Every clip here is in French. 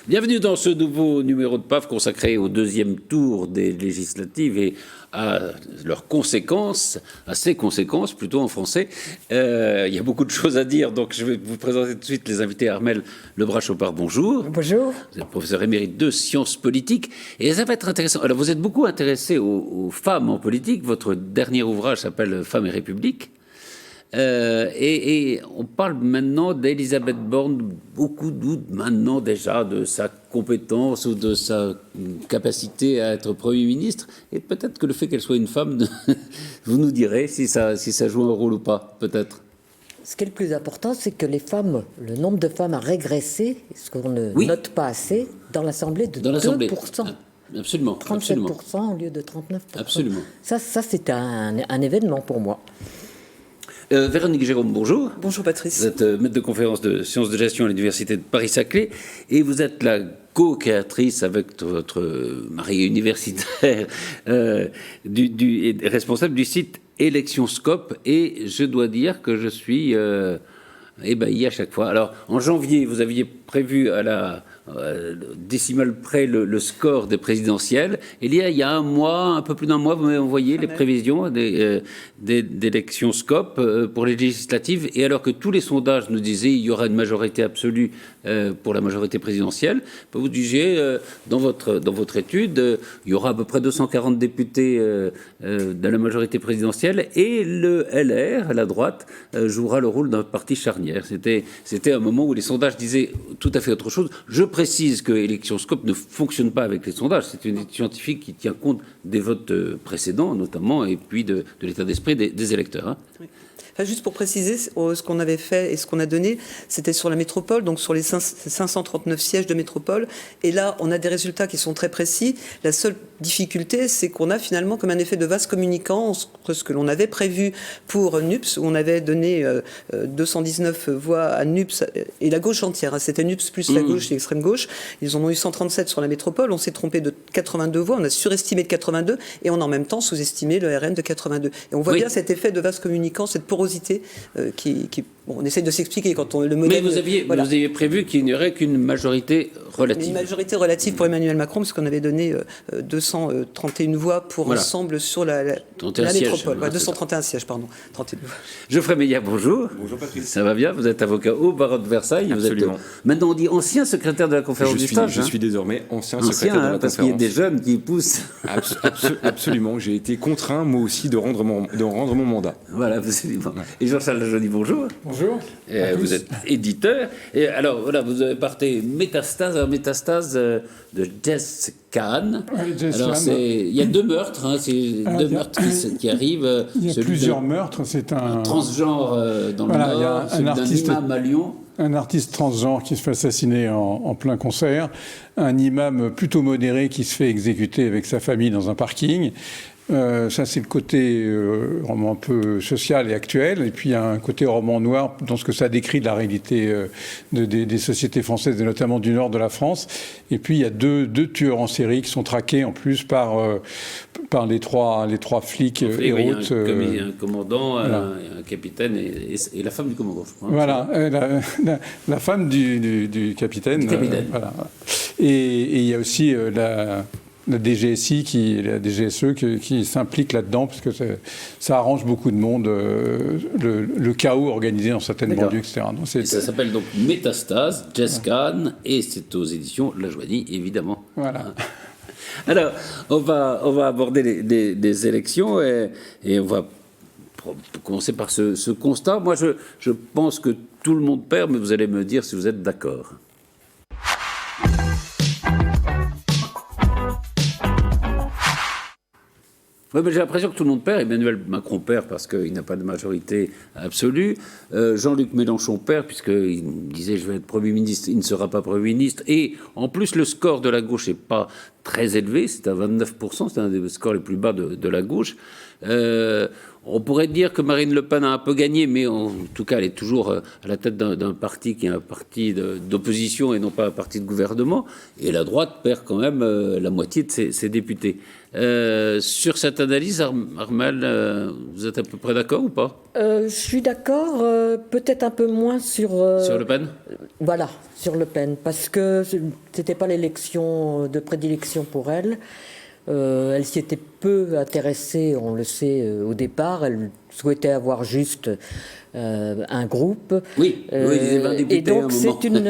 Bienvenue dans ce nouveau numéro de PAF consacré au deuxième tour des législatives et à leurs conséquences, à ses conséquences plutôt en français. Il y a beaucoup de choses à dire, donc je vais vous présenter tout de suite les invités. Armelle Lebras-Chopard, bonjour. Bonjour. Vous êtes professeur émérite de sciences politiques et ça va être intéressant. Alors vous êtes beaucoup intéressé aux femmes en politique. Votre dernier ouvrage s'appelle Femmes et République. Et on parle maintenant d'Elisabeth Borne, beaucoup doutent maintenant déjà de sa compétence ou de sa capacité à être Premier ministre, et peut-être que le fait qu'elle soit une femme, vous nous direz si ça joue un rôle ou pas, peut-être. Ce qui est le plus important, c'est que les femmes, le nombre de femmes a régressé, ce qu'on ne note pas assez, dans l'Assemblée de 2%. Absolument. 37% absolument. Au lieu de 39%. Absolument. Ça c'est un événement pour moi. Véronique Jérôme, bonjour. Bonjour Patrice. Vous êtes maître de conférence de sciences de gestion à l'Université de Paris-Saclay et vous êtes la co-créatrice avec votre mari universitaire et responsable du site Electionscope, et je dois dire que je suis ébahi à chaque fois. Alors, en janvier, vous aviez prévu à la décimale près le score des présidentielles. Il y a un mois, un peu plus d'un mois, vous m'avez envoyé les prévisions d'Electionscope pour les législatives. Et alors que tous les sondages nous disaient qu'il y aura une majorité absolue pour la majorité présidentielle, vous disiez dans votre étude, il y aura à peu près 240 députés de la majorité présidentielle et le LR, à la droite, jouera le rôle d'un parti charnière. C'était un moment où les sondages disaient tout à fait autre chose. Je précise que Electionscope ne fonctionne pas avec les sondages. C'est une étude scientifique qui tient compte des votes précédents, notamment, et puis de l'état d'esprit des électeurs. Hein. Oui. Enfin, juste pour préciser, ce qu'on avait fait et ce qu'on a donné, c'était sur la métropole, donc sur les 539 sièges de métropole. Et là, on a des résultats qui sont très précis. La seule difficulté, c'est qu'on a finalement comme un effet de vase communicant entre ce que l'on avait prévu pour NUPS, où on avait donné 219 voix à NUPS et la gauche entière. C'était NUPS plus la gauche et l'extrême gauche. Ils en ont eu 137 sur la métropole. On s'est trompé de 82 voix. On a surestimé de 82 et on a en même temps sous-estimé le RN de 82. Et on voit bien cet effet de vase communicant, cette porosité on essaie de s'expliquer quand on le modèle. Mais vous aviez prévu qu'il n'y aurait qu'une majorité relative. Une majorité relative pour Emmanuel Macron, parce qu'on avait donné 231 voix pour ensemble sur la métropole. 231 sièges, pardon. 31 voix. Geoffrey Meillat, bonjour. Bonjour Patrice. Ça va bien? Vous êtes avocat au barreau de Versailles. Absolument. Vous êtes, maintenant on dit ancien secrétaire de la conférence du stage. Je suis désormais ancien secrétaire de la conférence. Parce qu'il y a des jeunes qui poussent. Absolument. J'ai été contraint, moi aussi, de rendre mon mandat. Voilà, absolument. Et Jean-Charles Lajonie, bonjour. Bonjour. Vous êtes éditeur. Et alors, voilà, vous avez parté Métastase de Jess Kahn. Alors, il y a deux meurtres, meurtres qui arrivent. Il y a plusieurs meurtres. C'est un transgenre dans le Nord, il y a un artiste imam à Lyon. Un artiste transgenre qui se fait assassiner en plein concert. Un imam plutôt modéré qui se fait exécuter avec sa famille dans un parking. Ça, c'est le côté roman un peu social et actuel. Et puis, il y a un côté roman noir dans ce que ça décrit de la réalité des sociétés françaises, et notamment du nord de la France. Et puis, il y a deux tueurs en série qui sont traqués, en plus, par les trois flics héroïques. Il y a un commandant, un capitaine et la femme du commandant, je crois. Voilà, la femme du capitaine. Voilà. Et il y a aussi la DGSI, la DGSE qui s'implique là-dedans, parce que ça arrange beaucoup de monde, le chaos organisé dans certaines banlieues, etc. Donc, ça s'appelle donc Métastase, Jess Kahn, et c'est aux éditions Lajonie, évidemment. Voilà. Alors, on va aborder les élections et on va commencer par ce constat. Moi, je pense que tout le monde perd, mais vous allez me dire si vous êtes d'accord. Oui, mais j'ai l'impression que tout le monde perd. Emmanuel Macron perd parce qu'il n'a pas de majorité absolue. Jean-Luc Mélenchon perd puisqu'il disait « je vais être Premier ministre », il ne sera pas Premier ministre. Et en plus, le score de la gauche n'est pas très élevé, c'est à 29%, c'est un des scores les plus bas de la gauche. on pourrait dire que Marine Le Pen a un peu gagné, mais en tout cas, elle est toujours à la tête d'un parti qui est un parti d'opposition et non pas un parti de gouvernement. Et la droite perd quand même la moitié de ses députés. Sur cette analyse, Armelle, vous êtes à peu près d'accord ou pas? Je suis d'accord, peut-être un peu moins sur... Sur Le Pen? Voilà, sur Le Pen, parce que c'était pas l'élection de prédilection pour elle. Elle s'y était peu intéressée, on le sait, au départ. Elle souhaitait avoir juste un groupe. Oui, les 20 députés et donc à un moment.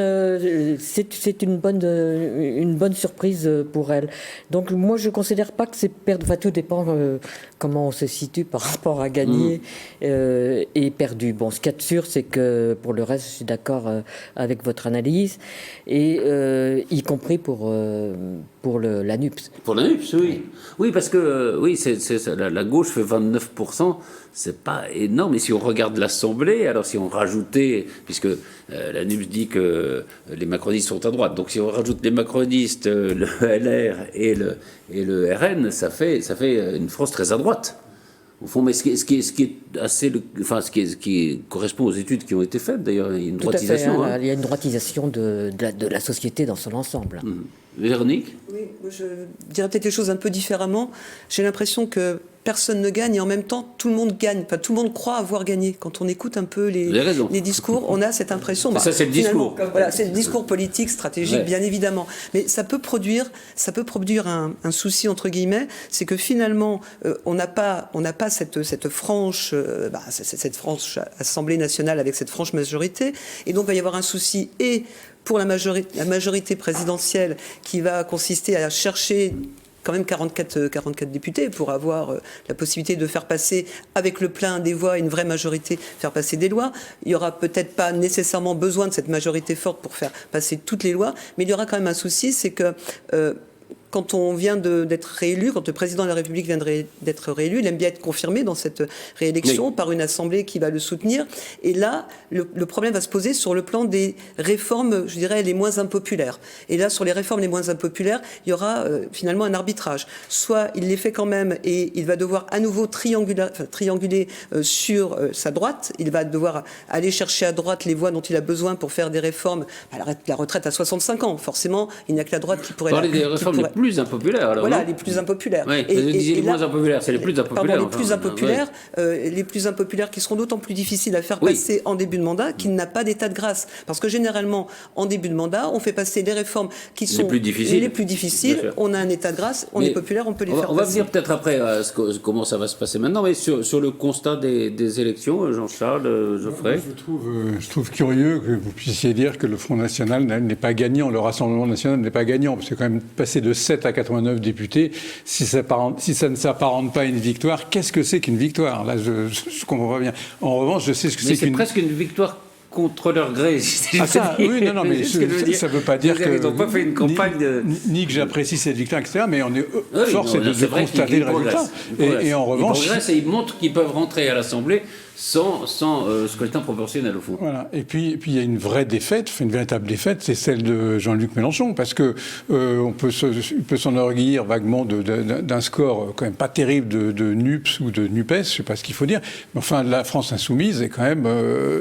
c'est une bonne surprise pour elle. Donc moi je considère pas que c'est perdu. Enfin tout dépend comment on se situe par rapport à gagner et perdu. Bon, ce qu'il y a de sûr, c'est que pour le reste, je suis d'accord avec votre analyse, et y compris pour la NUPS. Pour la NUPS, oui. Oui, parce que oui, la gauche fait 29%, c'est pas énorme. Et si on regarde l'Assemblée, alors si on rajoutait, puisque la NUPS dit que les macronistes sont à droite, donc si on rajoute les macronistes, le LR et le RN, ça fait une France très à droite. Au fond, mais ce qui correspond aux études qui ont été faites, d'ailleurs, il y a une droitisation. Tout à fait, il y a une droitisation de la société dans son ensemble. Véronique? Oui, moi je dirais peut-être les choses un peu différemment. J'ai l'impression que personne ne gagne et en même temps tout le monde gagne. Enfin, tout le monde croit avoir gagné. Quand on écoute un peu les discours, on a cette impression. Ça, c'est le discours. Voilà, c'est le discours politique, stratégique, bien évidemment. Mais ça peut produire un souci entre guillemets, c'est que finalement on n'a pas cette franche Assemblée nationale avec cette franche majorité, et donc il va y avoir un souci pour la majorité présidentielle qui va consister à chercher quand même 44 députés pour avoir la possibilité de faire passer, avec le plein des voix, une vraie majorité, faire passer des lois. Il n'y aura peut-être pas nécessairement besoin de cette majorité forte pour faire passer toutes les lois, mais il y aura quand même un souci, c'est que quand on vient d'être réélu, quand le président de la République vient d'être réélu, il aime bien être confirmé dans cette réélection par une assemblée qui va le soutenir. Et là, le problème va se poser sur le plan des réformes, je dirais, les moins impopulaires. Et là, sur les réformes les moins impopulaires, il y aura finalement un arbitrage. Soit il les fait quand même et il va devoir à nouveau trianguler sur sa droite. Il va devoir aller chercher à droite les voix dont il a besoin pour faire des réformes. La retraite à 65 ans, forcément, il n'y a que la droite qui pourrait... Plus impopulaires, alors. Voilà, non, les plus impopulaires. Oui, vous disiez les moins impopulaires, c'est les plus impopulaires. Pardon, les plus impopulaires qui seront d'autant plus difficiles à faire passer en début de mandat qu'il n'a pas d'état de grâce. Parce que généralement, en début de mandat, on fait passer les réformes qui sont les plus difficiles. On a un état de grâce, on est populaire, on peut les faire passer. On va venir peut-être après à comment ça va se passer maintenant, mais sur le constat des élections, Jean-Charles, Geoffrey. Je trouve curieux que vous puissiez dire que le Front National n'est pas gagnant, le Rassemblement National n'est pas gagnant, parce que quand même passer de 7 à 89 députés, si ça ne s'apparente pas à une victoire, qu'est-ce que c'est qu'une victoire? Là, je comprends pas bien. En revanche, je sais ce que c'est qu'une... C'est presque une victoire contre leur gré. Oui, non, mais ça ne veut pas dire que... Ils n'ont pas fait une campagne ni que j'apprécie cette victoire, etc., mais on est force de constater le résultat. Et en revanche... Ils progressent et ils montrent qu'ils peuvent rentrer à l'Assemblée sans scrutin proportionnel, au fond. Voilà. Et puis il y a une vraie défaite, une véritable défaite, c'est celle de Jean-Luc Mélenchon, parce que on peut s'enorgueillir vaguement d'un score quand même pas terrible de NUPS ou de NUPES, je ne sais pas ce qu'il faut dire, mais enfin la France insoumise est quand même,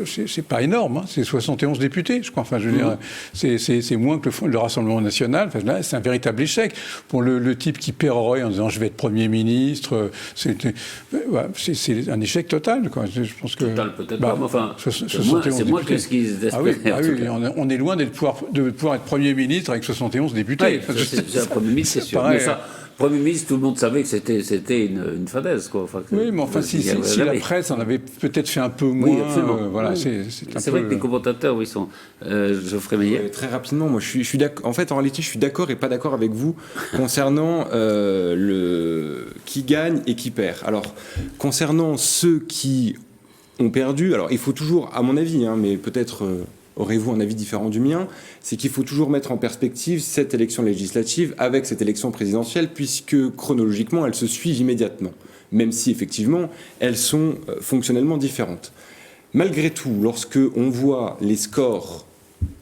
c'est pas énorme, hein, c'est 71 députés, je crois. Enfin, je veux dire, c'est moins que le Rassemblement National. Enfin, là, c'est un véritable échec pour le type qui pérorait en disant je vais être Premier ministre. C'est un échec total, quoi. Je pense que peut-être pas, mais enfin, c'est moins que ce qu'ils espéraient. On est loin de pouvoir être Premier ministre avec 71 députés. Oui, c'est un Premier ministre, c'est sûr. Pareil, mais ça, Premier ministre, tout le monde savait que c'était une fadaise, quoi. Enfin, oui, mais enfin, si la presse en avait peut-être fait un peu moins... Oui, absolument. Voilà, c'est vrai que les commentateurs, ils sont... Geoffrey Meillet. Très rapidement, moi, je suis d'accord. En fait, en réalité, je suis d'accord et pas d'accord avec vous concernant qui gagne et qui perd. Alors, concernant ceux qui ont perdu, alors il faut toujours, à mon avis, mais peut-être... aurez-vous un avis différent du mien, c'est qu'il faut toujours mettre en perspective cette élection législative avec cette élection présidentielle, puisque chronologiquement, elles se suivent immédiatement, même si effectivement, elles sont fonctionnellement différentes. Malgré tout, lorsque on voit les scores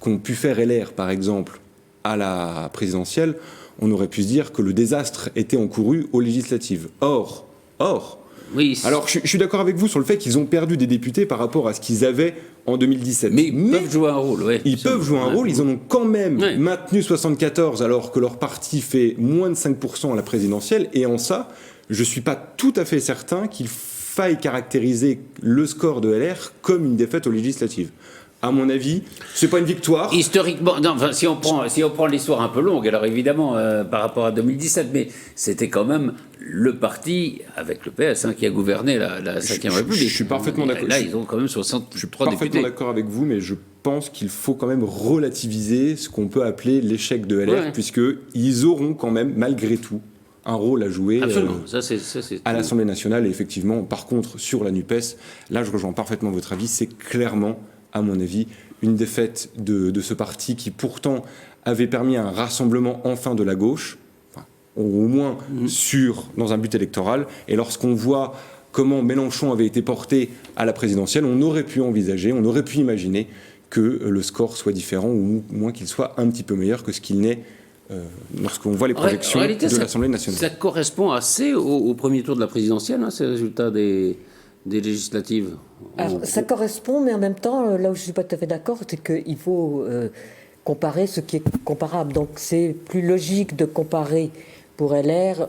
qu'ont pu faire LR, par exemple, à la présidentielle, on aurait pu se dire que le désastre était encouru aux législatives. Or, Oui. Alors, je suis d'accord avec vous sur le fait qu'ils ont perdu des députés par rapport à ce qu'ils avaient en 2017. Mais ils peuvent jouer un rôle, oui. Ils peuvent jouer un rôle, ils en ont quand même maintenu 74 alors que leur parti fait moins de 5% à la présidentielle. Et en ça, je ne suis pas tout à fait certain qu'il faille caractériser le score de LR comme une défaite aux législatives. À mon avis, c'est pas une victoire. Historiquement, non, enfin, si on prend l'histoire un peu longue, alors évidemment par rapport à 2017, mais c'était quand même le parti avec le PS qui a gouverné la Ve République. Je suis parfaitement d'accord. Là, ils ont quand même 63 je suis députés. parfaitement d'accord avec vous, mais je pense qu'il faut quand même relativiser ce qu'on peut appeler l'échec de LR, puisqu'ils auront quand même, malgré tout, un rôle à jouer à l'Assemblée nationale. Et effectivement, par contre, sur la NUPES, là, je rejoins parfaitement votre avis, c'est clairement, à mon avis, une défaite de ce parti qui pourtant avait permis un rassemblement enfin de la gauche, au moins dans un but électoral. Et lorsqu'on voit comment Mélenchon avait été porté à la présidentielle, on aurait pu envisager, on aurait pu imaginer que le score soit différent, ou au moins qu'il soit un petit peu meilleur que ce qu'il n'est lorsqu'on voit les projections de l'Assemblée nationale. Ça correspond assez au premier tour de la présidentielle, ces résultats des législatives. Alors, ça correspond, mais en même temps, là où je ne suis pas tout à fait d'accord, c'est qu'il faut comparer ce qui est comparable. Donc c'est plus logique de comparer pour LR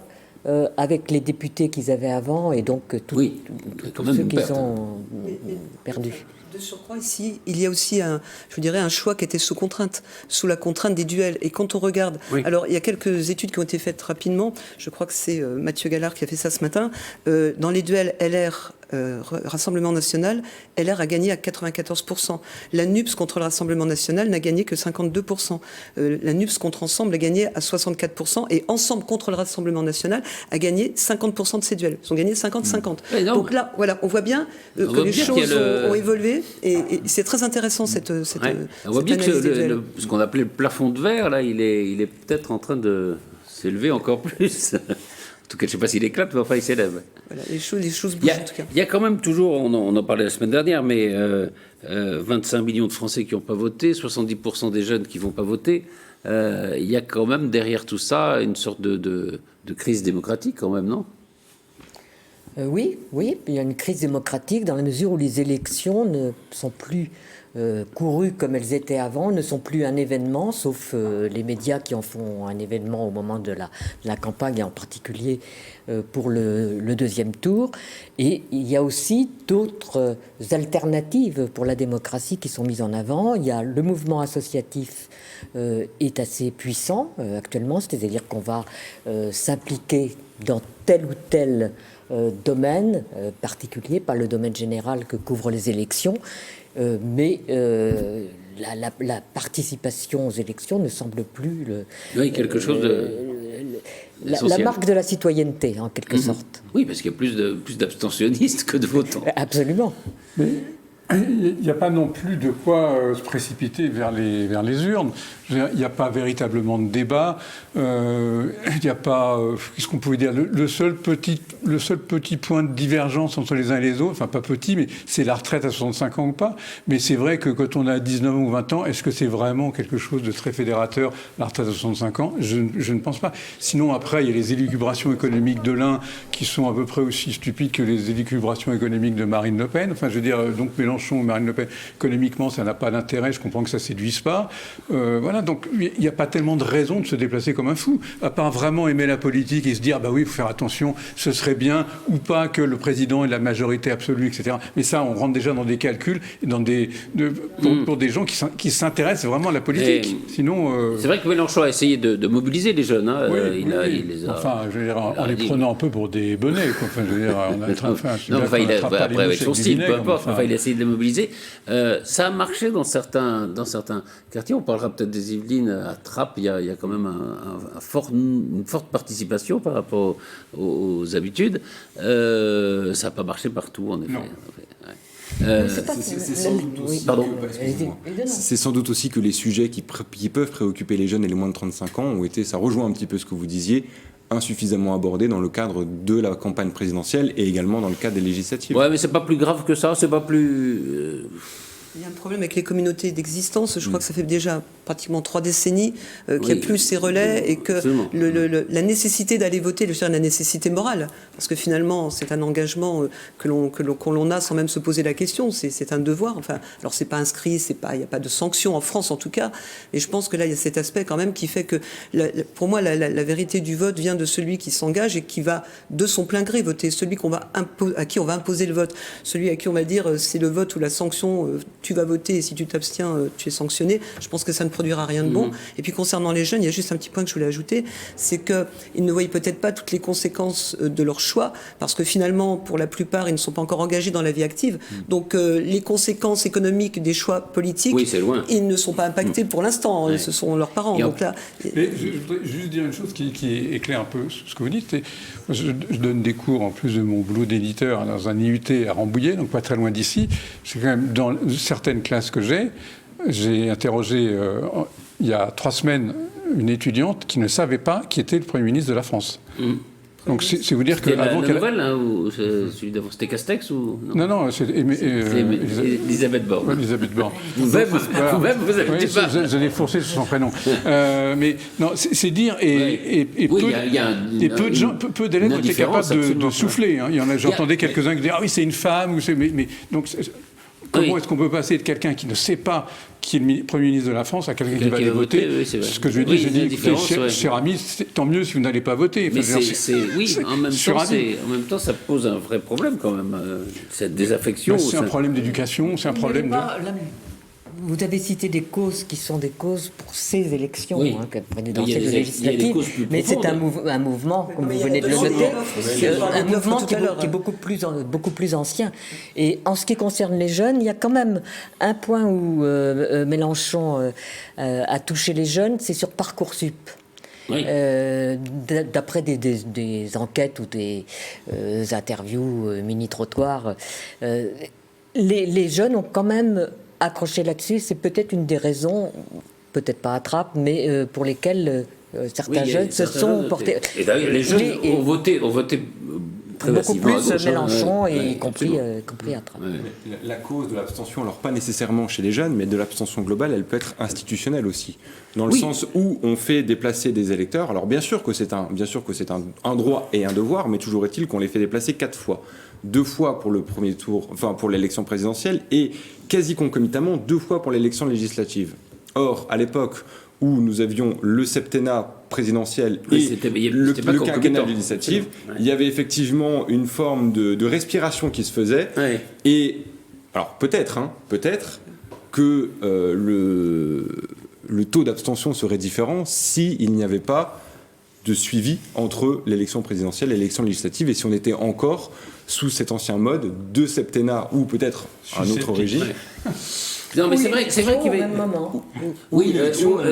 avec les députés qu'ils avaient avant, et donc tous ceux qu'ils ont perdus. De surcroît, ici, il y a aussi un choix qui était sous la contrainte des duels. Et quand on regarde, alors il y a quelques études qui ont été faites rapidement, je crois que c'est Mathieu Gallard qui a fait ça ce matin, dans les duels LR, Rassemblement National, LR a gagné à 94%. La NUPS contre le Rassemblement National n'a gagné que 52%. La NUPS contre Ensemble a gagné à 64%, et Ensemble contre le Rassemblement National a gagné 50% de ces duels. Ils ont gagné 50-50. Donc là, voilà, on voit bien que les choses ont évolué, et c'est très intéressant cette on voit bien que ce qu'on appelait le plafond de verre, là, il est peut-être en train de s'élever encore plus. En tout cas, je ne sais pas s'il éclate, mais enfin, il s'élève. Voilà, les choses bougent en tout cas. Il y a quand même toujours, on en parlait la semaine dernière, mais 25 millions de Français qui n'ont pas voté, 70% des jeunes qui ne vont pas voter. Il y a quand même derrière tout ça une sorte de crise démocratique quand même, non ? Oui, il y a une crise démocratique dans la mesure où les élections ne sont plus courues comme elles étaient avant, ne sont plus un événement, sauf les médias qui en font un événement au moment de la campagne, et en particulier pour le deuxième tour. Et il y a aussi d'autres alternatives pour la démocratie qui sont mises en avant. Il y a le mouvement associatif est assez puissant actuellement, c'est-à-dire qu'on va s'impliquer dans tel ou tel domaine particulier, pas le domaine général que couvrent les élections, mais la participation aux élections ne semble plus quelque chose de la marque de la citoyenneté, en quelque sorte. Oui, parce qu'il y a plus d'abstentionnistes que de votants. Absolument. Mais il n'y a pas non plus de quoi se précipiter vers les urnes. Il n'y a pas véritablement de débat. Il n'y a pas... qu'est-ce qu'on pouvait dire ? Le seul petit point de divergence entre les uns et les autres, enfin pas petit, mais c'est la retraite à 65 ans ou pas. Mais c'est vrai que quand on a 19 ou 20 ans, est-ce que c'est vraiment quelque chose de très fédérateur, la retraite à 65 ans ? Je ne pense pas. Sinon, après, il y a les élucubrations économiques de l'un qui sont à peu près aussi stupides que les élucubrations économiques de Marine Le Pen. Enfin, je veux dire, donc Mélenchon ou Marine Le Pen, économiquement, ça n'a pas d'intérêt. Je comprends que ça ne séduise pas. Voilà, donc il n'y a pas tellement de raison de se déplacer comme un fou, à part vraiment aimer la politique et se dire, bah oui, il faut faire attention, ce serait bien ou pas que le président ait la majorité absolue, etc. Mais ça, on rentre déjà dans des calculs, pour des gens qui s'intéressent vraiment à la politique. Sinon, c'est vrai que Mélenchon a essayé de mobiliser les jeunes. Il les a... Enfin, je veux dire, en les prenant un peu pour des bonnets, quoi. Enfin, je veux dire, on a après, avec son style, peu importe. Enfin, il a essayé de les mobiliser. Ça a marché dans certains quartiers. On parlera peut-être des Yvelines. À Trappes, il y a quand même une forte participation par rapport aux habitudes. Ça n'a pas marché partout, en effet. C'est sans doute aussi que les sujets qui peuvent préoccuper les jeunes et les moins de 35 ans ont été, ça rejoint un petit peu ce que vous disiez, insuffisamment abordés dans le cadre de la campagne présidentielle et également dans le cadre des législatives. Ouais, mais c'est pas plus grave que ça, c'est pas plus... Il y a un problème avec les communautés d'existence. Je crois que ça fait déjà pratiquement 3 décennies qu'il n'y a plus ces relais et que la nécessité d'aller voter, la nécessité morale, parce que finalement c'est un engagement que l'on a sans même se poser la question. C'est un devoir. Enfin, alors c'est pas inscrit, il n'y a pas de sanction en France en tout cas. Et je pense que là il y a cet aspect quand même qui fait que, pour moi, la vérité du vote vient de celui qui s'engage et qui va de son plein gré voter, celui à qui on va imposer le vote, celui à qui on va dire c'est le vote ou la sanction. Tu vas voter et si tu t'abstiens, tu es sanctionné. Je pense que ça ne produira rien de bon. Et puis concernant les jeunes, il y a juste un petit point que je voulais ajouter, c'est qu'ils ne voient peut-être pas toutes les conséquences de leur choix, parce que finalement, pour la plupart, ils ne sont pas encore engagés dans la vie active. Donc les conséquences économiques des choix politiques, ils ne sont pas impactés pour l'instant. Ce sont leurs parents. Donc là, mais je voudrais juste dire une chose qui éclaire un peu ce que vous dites. Je donne des cours, en plus de mon boulot d'éditeur, dans un IUT à Rambouillet, donc pas très loin d'ici. C'est quand même dans certaines classes que j'ai interrogé il y a 3 semaines une étudiante qui ne savait pas qui était le Premier ministre de la France. Donc c'est vous dire que avant la nouvelle, hein, ou celui d'avant, c'était Castex ou non, c'est Elisabeth Borne. Elisabeth Borne. Vous-même, vous avez dit pas. J'allais forcer sur son prénom. Mais non, c'est dire peu d'élèves étaient capables de souffler. Hein. Il y en a, j'entendais quelques-uns qui disaient ah oui c'est une femme ou c'est mais donc. Comment est-ce qu'on peut passer de quelqu'un qui ne sait pas qui est le Premier ministre de la France à quelqu'un qui va aller voter? Ce que je lui ai dit, j'ai dit, cher ami, tant mieux si vous n'allez pas voter. Mais en même temps, ça pose un vrai problème quand même, cette désaffection. C'est un problème d'éducation, c'est un problème de... Vous avez cité des causes qui sont des causes pour ces élections, présidentielles et législatives, mais c'est un mouvement, comme vous venez de le noter, un mouvement qui est beaucoup plus ancien. Et en ce qui concerne les jeunes, il y a quand même un point où Mélenchon a touché les jeunes, c'est sur Parcoursup. Oui. D'après des enquêtes ou des interviews mini-trottoirs, les jeunes ont quand même accroché là-dessus. C'est peut-être une des raisons, peut-être pas à Trappes, mais pour lesquelles certains jeunes se sont portés. Et d'ailleurs, les jeunes ont voté très beaucoup plus à gauche, Mélenchon, et y compris à Trappes. La cause de l'abstention, alors pas nécessairement chez les jeunes, mais de l'abstention globale, elle peut être institutionnelle aussi. Dans le sens où on fait déplacer des électeurs. Alors bien sûr que c'est un droit et un devoir, mais toujours est-il qu'on les fait déplacer 4 fois. 2 fois pour le premier tour, enfin pour l'élection présidentielle, et quasi concomitamment 2 fois pour l'élection législative. Or, à l'époque où nous avions le septennat présidentiel et le quinquennat législatif, il y avait effectivement une forme de respiration qui se faisait. Ouais. Et alors peut-être que le taux d'abstention serait différent s'il n'y avait pas de suivi entre l'élection présidentielle et l'élection législative, et si on était encore sous cet ancien mode de septennat ou peut-être un autre régime. Non, mais c'est vrai qu'il y avait... Oui,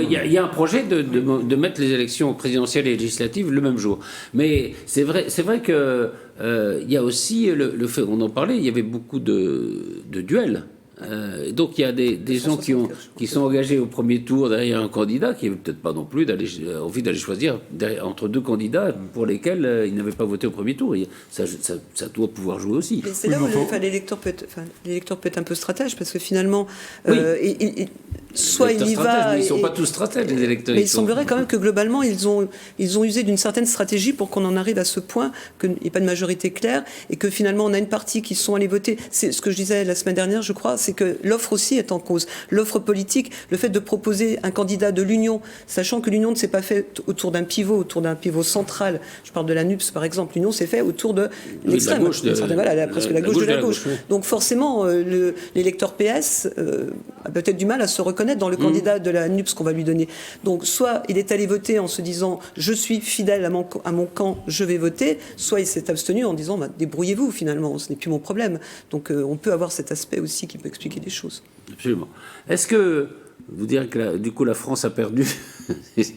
il y a un projet de mettre les élections présidentielles et législatives le même jour. Mais c'est vrai que il y a aussi le fait, on en parlait, il y avait beaucoup de duels. Donc il y a des gens qui sont engagés au premier tour derrière un candidat qui n'avait peut-être pas non plus envie d'aller choisir entre 2 candidats pour lesquels ils n'avaient pas voté au premier tour. Ça doit pouvoir jouer aussi. Mais c'est là où l'électeur peut être un peu stratège, parce que finalement, soit il y va... Mais ils ne sont pas tous stratèges, les électeurs. Mais il semblerait quand même que globalement, ils ont usé d'une certaine stratégie pour qu'on en arrive à ce point, qu'il n'y ait pas de majorité claire, et que finalement on a une partie qui sont allés voter. C'est ce que je disais la semaine dernière, je crois, c'est que l'offre aussi est en cause. L'offre politique, le fait de proposer un candidat de l'Union, sachant que l'Union ne s'est pas faite autour d'un pivot central. Je parle de la NUPS par exemple. L'Union s'est faite autour de l'extrême, presque la gauche de la gauche. Donc forcément, l'électeur PS a peut-être du mal à se reconnaître dans le candidat de la NUPS qu'on va lui donner. Donc soit il est allé voter en se disant je suis fidèle à mon camp, je vais voter, soit il s'est abstenu en disant débrouillez-vous finalement, ce n'est plus mon problème. Donc on peut avoir cet aspect aussi qui peut expliquer des choses. Absolument. Est-ce que vous direz que du coup la France a perdu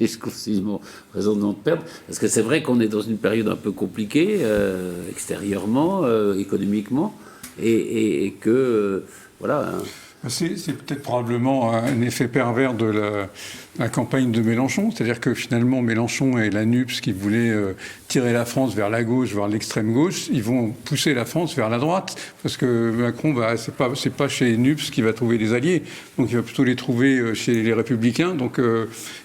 exclusivement raison de perdre, parce que c'est vrai qu'on est dans une période un peu compliquée extérieurement, économiquement, et que voilà. C'est peut-être probablement un effet pervers de la campagne de Mélenchon, c'est-à-dire que finalement Mélenchon et la NUPS qui voulaient tirer la France vers la gauche, vers l'extrême gauche, ils vont pousser la France vers la droite, parce que Macron, c'est pas chez NUPS qu'il va trouver des alliés, donc il va plutôt les trouver chez les Républicains, donc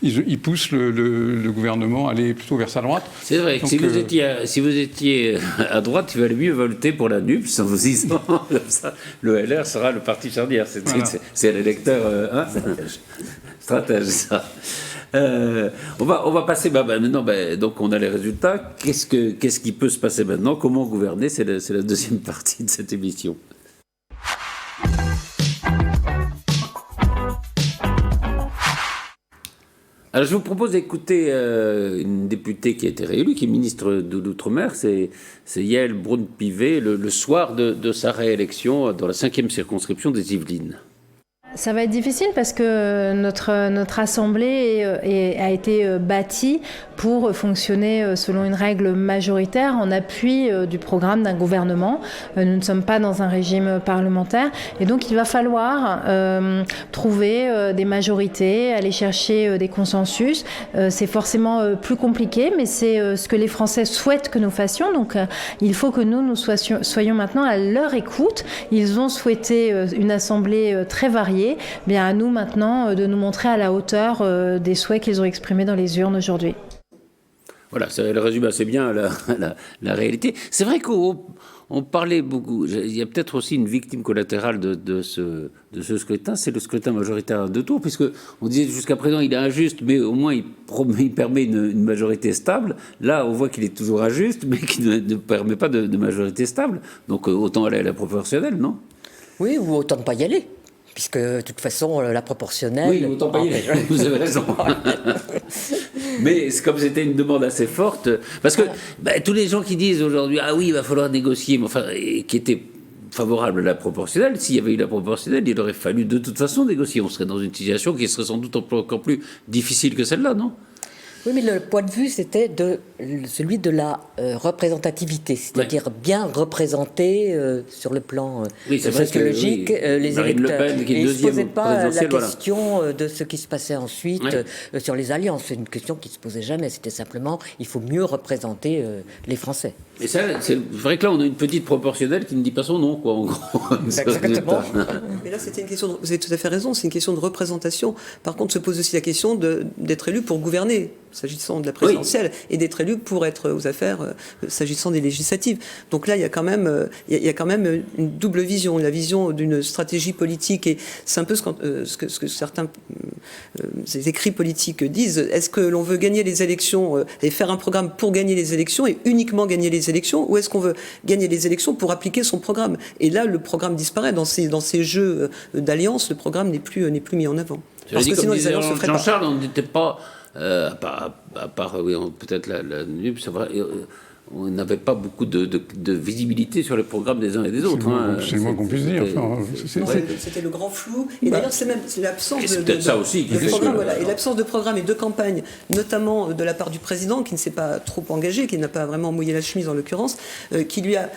ils poussent le gouvernement à aller plutôt vers sa droite. C'est vrai que donc, si vous étiez à droite, il valait mieux voter pour la NUPS en vous disant comme ça, le LR sera le parti charnière. Voilà. C'est l'électeur stratège, ça. On va passer maintenant. Donc on a les résultats. Qu'est-ce qui peut se passer maintenant? Comment gouverner? C'est la deuxième partie de cette émission. Alors je vous propose d'écouter une députée qui a été réélue, qui est ministre de l'Outre-mer, c'est Yaël Braun-Pivet, le soir de sa réélection dans la 5e circonscription des Yvelines. Ça va être difficile parce que notre assemblée a été bâtie pour fonctionner selon une règle majoritaire en appui du programme d'un gouvernement. Nous ne sommes pas dans un régime parlementaire et donc il va falloir trouver des majorités, aller chercher des consensus. C'est forcément plus compliqué, mais c'est ce que les Français souhaitent que nous fassions. Donc il faut que nous soyons maintenant à leur écoute. Ils ont souhaité une assemblée très variée. Bien à nous maintenant de nous montrer à la hauteur des souhaits qu'ils ont exprimés dans les urnes aujourd'hui. Voilà, ça résume assez bien la réalité. C'est vrai qu'on parlait beaucoup, il y a peut-être aussi une victime collatérale de ce scrutin, c'est le scrutin majoritaire à 2 tours, puisque on disait jusqu'à présent il est injuste, mais au moins il permet une majorité stable. Là, on voit qu'il est toujours injuste, mais qu'il ne permet pas de majorité stable. Donc autant aller à la proportionnelle, non? Oui, ou autant ne pas y aller. Puisque, de toute façon, la proportionnelle... Oui, autant pas y aller, vous avez raison. Mais comme c'était une demande assez forte, parce que tous les gens qui disent aujourd'hui, ah oui, il va falloir négocier, mais enfin, qui étaient favorables à la proportionnelle, s'il y avait eu la proportionnelle, il aurait fallu de toute façon négocier. On serait dans une situation qui serait sans doute encore plus difficile que celle-là, non? Oui, mais le point de vue, c'était celui de la représentativité, c'est-à-dire bien représenter sur le plan sociologique les Marine électeurs. Le Pen, qui est et ils ne se posaient deuxième pas la présidentielle, question de ce qui se passait ensuite sur les alliances. C'est une question qui ne se posait jamais. C'était simplement, il faut mieux représenter les Français. Et ça, c'est vrai que là, on a une petite proportionnelle qui ne dit pas son nom, quoi, en gros. Exactement. Mais là, c'était une question, vous avez tout à fait raison, c'est une question de représentation. Par contre, se pose aussi la question d'être élu pour gouverner, s'agissant de la présidentielle, et d'être élu pour être aux affaires, s'agissant des législatives. Donc là, il y a quand même une double vision, la vision d'une stratégie politique, et c'est un peu ce que certains écrits politiques disent. Est-ce que l'on veut gagner les élections et faire un programme pour gagner les élections et uniquement gagner les élections, ou est-ce qu'on veut gagner les élections pour appliquer son programme? Et là, le programme disparaît. Dans ces jeux d'alliance, le programme n'est plus mis en avant. Parce que sinon, les alliances se feraient pas. Jean-Charles, on n'était pas, à part oui, peut-être la NUP, c'est vrai, on n'avait pas beaucoup de visibilité sur les programmes des uns et des autres. C'est le moins qu'on puisse dire. C'était le grand flou. Et d'ailleurs, c'est l'absence de programme. Voilà. Et l'absence de programme et de campagne, notamment de la part du président, qui ne s'est pas trop engagé, qui n'a pas vraiment mouillé la chemise en l'occurrence, qui lui a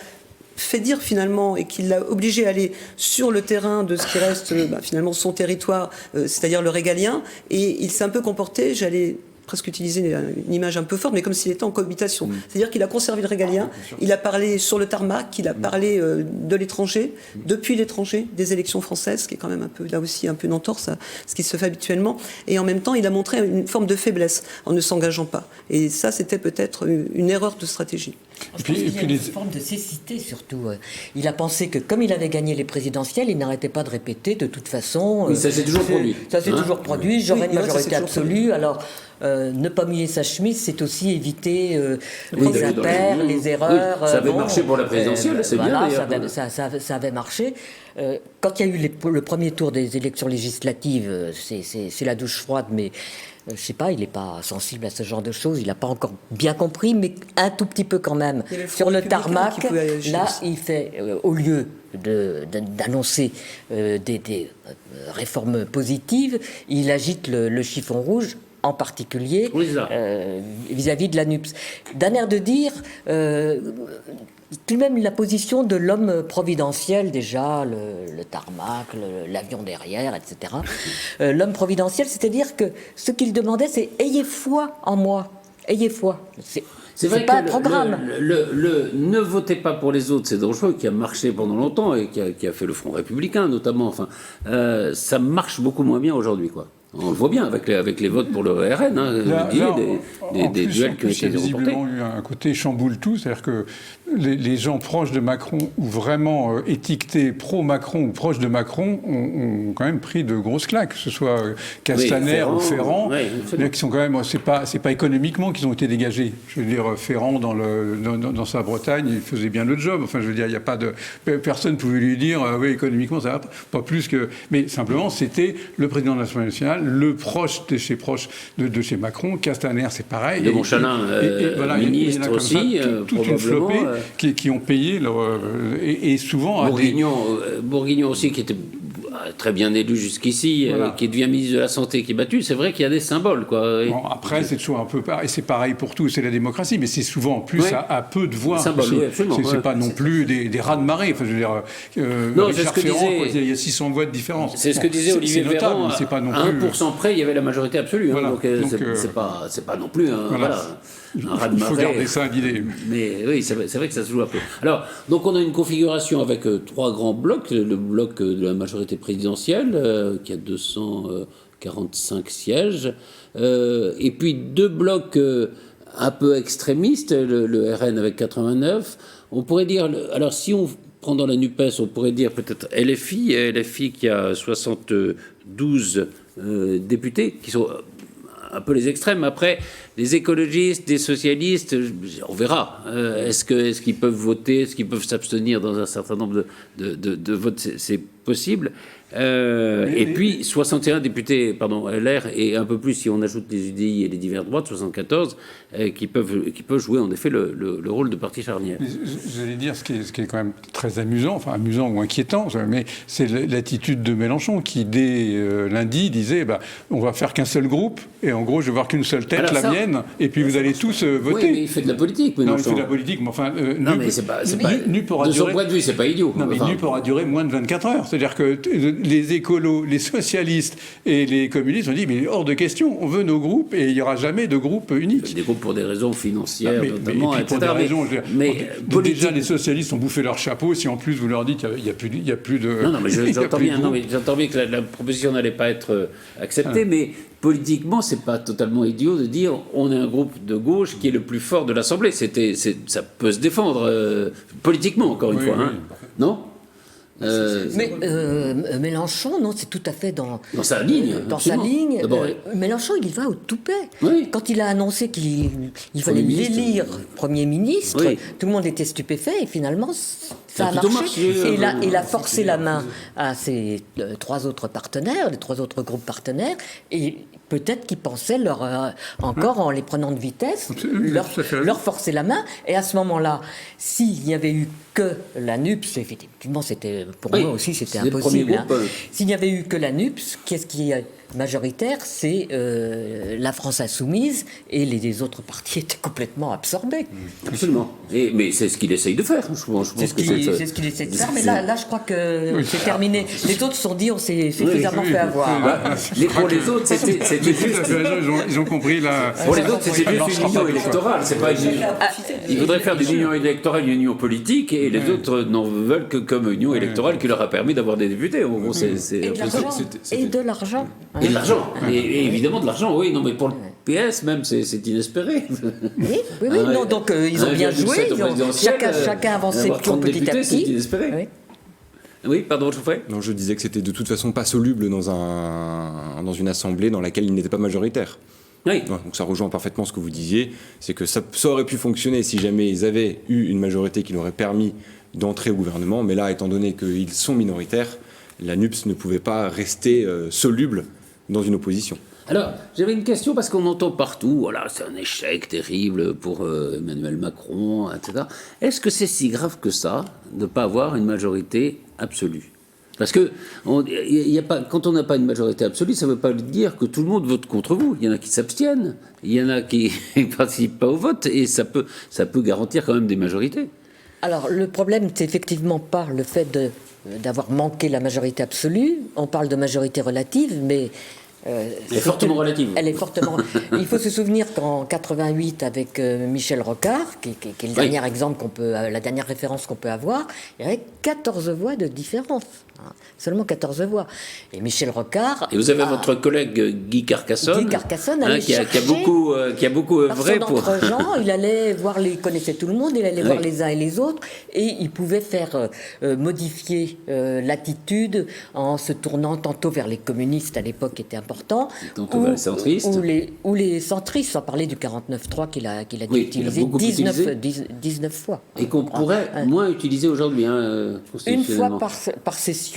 fait dire finalement, et qui l'a obligé à aller sur le terrain de ce qui reste finalement son territoire, c'est-à-dire le régalien, et il s'est un peu comporté, j'allais presque utiliser une image un peu forte, mais comme s'il était en cohabitation. C'est-à-dire qu'il a conservé le régalien, il a parlé sur le tarmac, il a parlé de l'étranger, depuis l'étranger, des élections françaises, ce qui est quand même un peu, là aussi, un peu une entorse à ce qui se fait habituellement. Et en même temps, il a montré une forme de faiblesse en ne s'engageant pas. Et ça, c'était peut-être une erreur de stratégie. Je pense qu'il y a une forme de cécité, surtout. Il a pensé que, comme il avait gagné les présidentielles, il n'arrêtait pas de répéter, de toute façon... Oui, ça s'est toujours produit. Ça s'est toujours produit, j'aurais une majorité absolue, alors... ne pas mouiller sa chemise, c'est aussi éviter les impairs, les erreurs. Oui, ça avait marché pour la présidentielle, c'est bien d'ailleurs. Ça avait marché. Quand il y a eu le premier tour des élections législatives, c'est la douche froide, mais je ne sais pas, il n'est pas sensible à ce genre de choses, il n'a pas encore bien compris, mais un tout petit peu quand même. Sur le tarmac, là, il fait, au lieu d'annoncer des réformes positives, il agite le chiffon rouge, en particulier vis-à-vis de la NUPS. D'un air de dire, tout de même la position de l'homme providentiel, déjà, le tarmac, l'avion derrière, etc. L'homme providentiel, c'est-à-dire que ce qu'il demandait, c'est « ayez foi en moi, ayez foi ». C'est vrai pas que un programme. Ne votez pas pour les autres, c'est dangereux, qui a marché pendant longtemps et qui a fait le Front républicain notamment. Enfin, ça marche beaucoup moins bien aujourd'hui, quoi. On le voit bien avec les votes pour le RN, des duels qui ont été remportés. Il y a visiblement eu un côté chamboule tout, c'est-à-dire que les gens proches de Macron ou vraiment étiquetés pro-Macron ou proches de Macron ont quand même pris de grosses claques, que ce soit Castaner ou Ferrand, qui sont quand même, c'est pas économiquement qu'ils ont été dégagés. Je veux dire, Ferrand dans sa Bretagne, il faisait bien le job. Enfin, je veux dire, il n'y a pas de personne pouvait lui dire oui, économiquement ça va pas plus que, mais simplement c'était le président de l'Assemblée nationale, le proche de chez Macron, Castaner, c'est pareil. De Montchalin, voilà, ministre aussi, toute une flopée qui ont payé et souvent Bourguignon aussi, qui était très bien élu jusqu'ici, voilà. Qui devient ministre de la Santé, qui est battu. C'est vrai qu'il y a des symboles, quoi. Bon, après, c'est toujours un peu pareil. Et c'est pareil pour tout, c'est la démocratie, mais c'est souvent en plus à peu de voix. C'est pas non plus des ras de marée. Enfin, je veux dire, Richard Ferrand, il y a 600 voix de différence. C'est ce que disait Olivier Véran. C'est pas non à plus 1% près, il y avait la majorité absolue. Voilà. Donc c'est pas non plus un raz de marée. Il faut garder ça à l'idée. Mais oui, c'est vrai que ça se joue un peu. Alors, donc on a une configuration avec 3 grands blocs. Le bloc de la majorité présidentielle, qui a 245 sièges, et puis 2 blocs un peu extrémistes, le RN avec 89. On pourrait dire, alors si on prend dans la NUPES, on pourrait dire peut-être LFI qui a 72 députés, qui sont un peu les extrêmes. Après, les écologistes, les socialistes, on verra. Est-ce qu'ils peuvent voter, est-ce qu'ils peuvent s'abstenir dans un certain nombre de votes, c'est possible. Et puis 61 députés, LR, et un peu plus si on ajoute les UDI et les divers droites, 74, qui peuvent jouer en effet le rôle de parti charnière. J'allais dire ce qui est quand même très amusant ou inquiétant, mais c'est l'attitude de Mélenchon qui dès lundi disait on va faire qu'un seul groupe et en gros je vais voir qu'une seule tête, la mienne, et puis vous allez tous voter. Oui, mais il fait de la politique, Mélenchon. Non, il fait de la politique, mais enfin, NUP aura duré. De son point de vue, c'est pas idiot. Non, mais NUP aura duré moins de 24 heures. C'est-à-dire que les écolos, les socialistes et les communistes ont dit mais hors de question, on veut nos groupes et il n'y aura jamais de groupe unique. Des groupes pour des raisons financières, notamment, et puis pour des raisons, déjà les socialistes ont bouffé leur chapeau. Si en plus vous leur dites qu'il n'y a plus de. Non, mais j'entends bien que la proposition n'allait pas être acceptée, mais politiquement, c'est pas totalement idiot de dire on est un groupe de gauche qui est le plus fort de l'Assemblée. Ça peut se défendre politiquement, encore une fois. Oui. Hein. Non mais Mélenchon, non, c'est tout à fait dans sa ligne. Mélenchon, il va au toupet. Oui. Quand il a annoncé qu'il fallait l'élire Premier ministre, tout le monde était stupéfait et finalement ça a marché. Et il a forcé la main à ses 3 autres partenaires, les 3 autres groupes partenaires, et peut-être qu'ils pensaient encore en les prenant de vitesse, leur forcer la main. Et à ce moment-là, s'il n'y avait eu que la NUPS, effectivement, pour moi aussi, c'était impossible. S'il n'y avait eu que la NUPS, qu'est-ce qui est majoritaire? C'est la France insoumise, et les autres partis étaient complètement absorbés. Absolument. Mais c'est ce qu'il essaye de faire. C'est ce qu'il essaie de faire, mais là, je crois que c'est terminé. Les autres se sont dit, on s'est suffisamment fait avoir. Pour les autres, c'était juste... Ils ont compris là. Pour les autres, c'était juste une union électorale. C'est pas ils voudraient faire d'une union électorale une union politique, et les autres n'en veulent que comme union électorale qui leur a permis d'avoir des députés. En gros, et de l'argent. Et de l'argent. Et évidemment de l'argent, oui. Non, mais pour le PS, même, c'est inespéré. Oui, non, donc ils ont bien joué. Chacun avancé pion petit à petit. C'est inespéré. Oui, pardon, je vous fais. Non, je disais que c'était de toute façon pas soluble dans une assemblée dans laquelle il n'était pas majoritaire. Oui. Donc ça rejoint parfaitement ce que vous disiez, c'est que ça aurait pu fonctionner si jamais ils avaient eu une majorité qui leur aurait permis d'entrer au gouvernement, mais là, étant donné qu'ils sont minoritaires, la NUPS ne pouvait pas rester soluble dans une opposition. Alors, j'avais une question parce qu'on entend partout, voilà, c'est un échec terrible pour Emmanuel Macron, etc. Est-ce que c'est si grave que ça de ne pas avoir une majorité absolue? Parce que quand on n'a pas une majorité absolue, ça ne veut pas dire que tout le monde vote contre vous. Il y en a qui s'abstiennent, il y en a qui ne participent pas au vote, et ça peut garantir quand même des majorités. Alors, le problème, c'est effectivement pas le fait d'avoir manqué la majorité absolue. On parle de majorité relative, mais... Elle est fortement relative. Elle est fortement... Il faut se souvenir qu'en 88, avec Michel Rocard, qui est le dernier exemple la dernière référence qu'on peut avoir, il y avait 14 voix de différence. Hein, seulement 14 voix. Et Michel Rocard... Et vous avez votre collègue Guy Carcassonne, allait qui a beaucoup œuvré par son pour... entre-gens, il allait voir il connaissait tout le monde, il allait voir les uns et les autres, et il pouvait faire modifier l'attitude en se tournant tantôt vers les communistes, à l'époque qui était important, vers les centristes. Ou les centristes, sans parler du 49.3 qu'il a dû utiliser beaucoup 19 fois. Et qu'on pourrait moins utiliser aujourd'hui, une constitutionnellement. fois par session,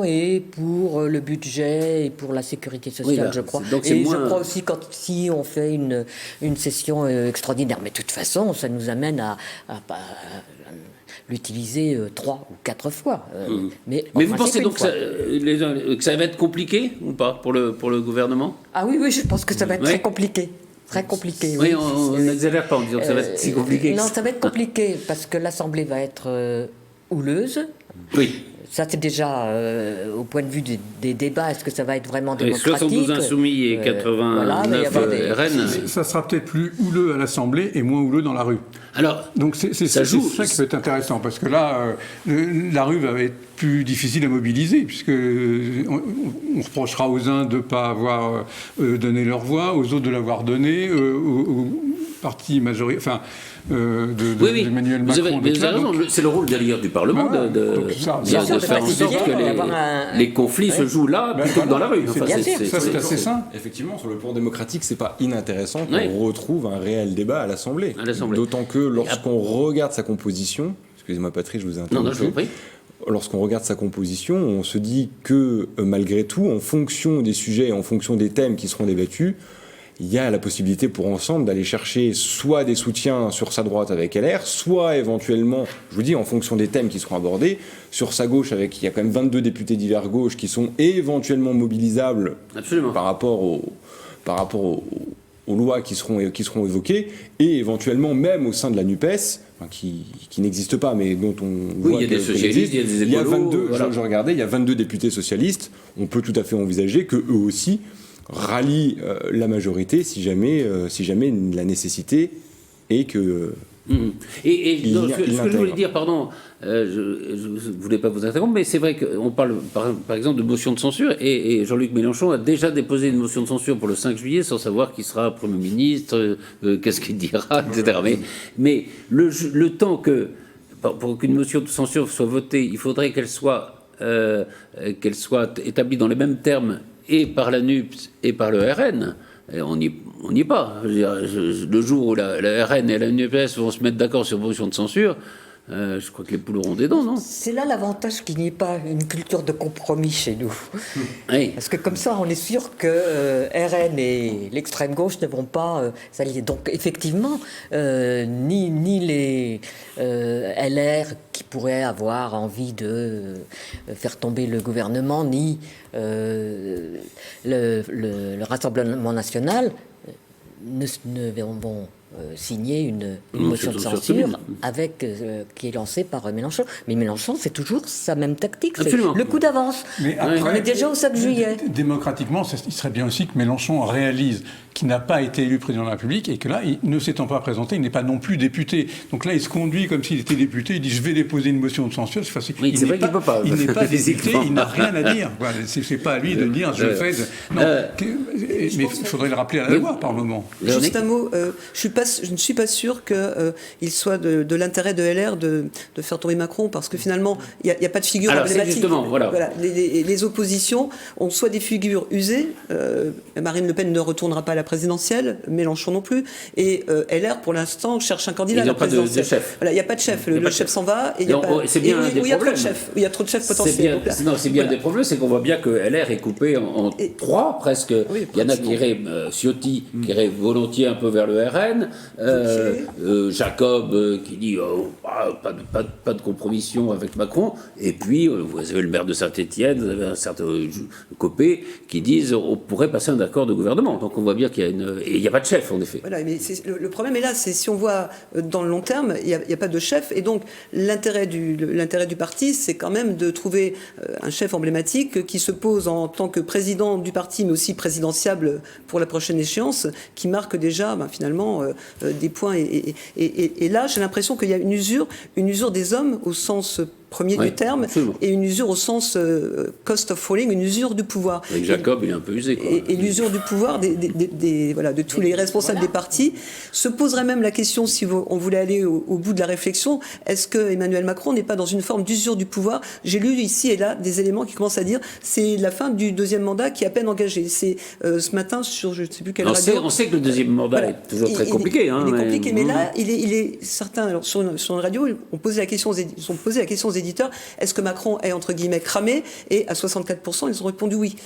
et pour le budget et pour la sécurité sociale, je crois. Donc et moins... je crois aussi si on fait une session extraordinaire. Mais de toute façon, ça nous amène à l'utiliser 3 ou 4 fois. Mais vous pensez donc que ça va être compliqué ou pas pour le gouvernement? Ah oui, je pense que ça va être très compliqué. Très compliqué. Oui, on n'exagère pas en disant que ça va être si compliqué. Non, ça va être compliqué parce que l'Assemblée va être houleuse. Oui. Ça, c'est déjà au point de vue des débats. Est-ce que ça va être vraiment démocratique? 72 insoumis et 89 RN. Ça sera peut-être plus houleux à l'Assemblée et moins houleux dans la rue. Alors, donc c'est ça qui peut être intéressant, parce que là, la rue va être plus difficile à mobiliser, puisque on reprochera aux uns de ne pas avoir donné leur voix, aux autres de l'avoir donnée, aux partis majoritaires, d'Emmanuel Macron. Vous avez raison, c'est le rôle d'ailleurs du Parlement de faire en sorte que les conflits se jouent là plutôt que dans la rue. C'est assez sain. Effectivement, sur le plan démocratique, c'est pas inintéressant qu'on retrouve un réel débat à l'Assemblée. D'autant que lorsqu'on regarde sa composition, excusez-moi Patrick, je vous ai interrompu. Non, je vous en prie. Lorsqu'on regarde sa composition, on se dit que malgré tout, en fonction des sujets et en fonction des thèmes qui seront débattus, il y a la possibilité pour Ensemble d'aller chercher soit des soutiens sur sa droite avec LR, soit éventuellement, je vous dis, en fonction des thèmes qui seront abordés, sur sa gauche, il y a quand même 22 députés divers gauche qui sont éventuellement mobilisables. Absolument. par rapport aux lois qui seront évoquées, et éventuellement même au sein de la NUPES, qui n'existe pas, mais dont on voit il y a des socialistes, il y a des écolos. Il y a 22, je regardais, il y a 22 députés socialistes. On peut tout à fait envisager qu'eux aussi rallient la majorité si jamais la nécessité est que... Et ce que je voulais dire, pardon, je ne voulais pas vous interrompre, mais c'est vrai qu'on parle par exemple de motion de censure, et Jean-Luc Mélenchon a déjà déposé une motion de censure pour le 5 juillet sans savoir qui sera Premier ministre, qu'est-ce qu'il dira, etc. Mais le temps que, pour qu'une motion de censure soit votée, il faudrait qu'elle soit établie dans les mêmes termes et par la NUPES et par le RN. Et on n'y est pas. Je veux dire, le jour où la RN et la NUPES vont se mettre d'accord sur une motion de censure, je crois que les poules auront des dents, non? C'est là l'avantage qu'il n'y ait pas une culture de compromis chez nous. Oui. Parce que comme ça, on est sûr que RN et l'extrême gauche ne vont pas s'allier. Donc effectivement, ni les LR qui pourraient avoir envie de faire tomber le gouvernement, ni le Rassemblement national ne vont signer une motion de censure qui est lancée par Mélenchon. Mais Mélenchon, c'est toujours sa même tactique. Absolument. C'est le coup d'avance. Mais après, on est déjà au 7 juillet. Démocratiquement, il serait bien aussi que Mélenchon réalise qu'il n'a pas été élu président de la République et que là, ne s'étant pas présenté, il n'est pas non plus député. Donc là, il se conduit comme s'il était député. Il dit, je vais déposer une motion de censure. Oui, c'est vrai qu'il ne peut pas. Il n'est pas député, il n'a rien à dire. Voilà, c'est pas à lui de dire, je fais... Non, mais il faudrait le rappeler à la loi, par moment. Juste un mot, je ne suis pas sûr qu'il soit de l'intérêt de LR de faire tomber Macron, parce que finalement, il n'y a pas de figure emblématique. Justement, voilà. Les oppositions ont soit des figures usées, Marine Le Pen ne retournera pas à la présidentielle, Mélenchon non plus, et LR, pour l'instant, cherche un candidat à la présidentielle. De chef. Voilà, il n'y a pas de chef, le chef s'en va, et il y a trop de chefs. Il y a trop de chefs potentiels. C'est bien des problèmes, c'est qu'on voit bien que LR est coupé en trois, presque. Oui, il y en a qui iraient, Ciotti, qui irait volontiers un peu vers le RN, Jacob qui dit pas de compromission avec Macron, et puis vous avez le maire de Saint-Étienne, vous avez un certain Copé qui disent on pourrait passer un accord de gouvernement. Donc on voit bien qu'il y a et il n'y a pas de chef, en effet. Voilà, mais le problème est là, c'est si on voit dans le long terme, il n'y a pas de chef, et donc l'intérêt du parti, c'est quand même de trouver un chef emblématique qui se pose en tant que président du parti, mais aussi présidentiable pour la prochaine échéance, qui marque déjà finalement des points. Et là, j'ai l'impression qu'il y a une usure des hommes au sens premier du terme, absolument. Et une usure au sens cost of falling, une usure du pouvoir. Avec Jacob, il est un peu usé, quoi. Et l'usure du pouvoir de tous les responsables des partis. Se poserait même la question, si on voulait aller au bout de la réflexion, est-ce que Emmanuel Macron n'est pas dans une forme d'usure du pouvoir? J'ai lu ici et là des éléments qui commencent à dire c'est la fin du deuxième mandat qui est à peine engagé. C'est ce matin sur je ne sais plus quelle radio. On sait que le deuxième mandat est toujours très compliqué. Il est compliqué, mais là, il est certain. Alors sur une radio, ils ont posé la question aux éditeurs, est-ce que Macron est entre guillemets cramé? Et à 64%, ils ont répondu oui.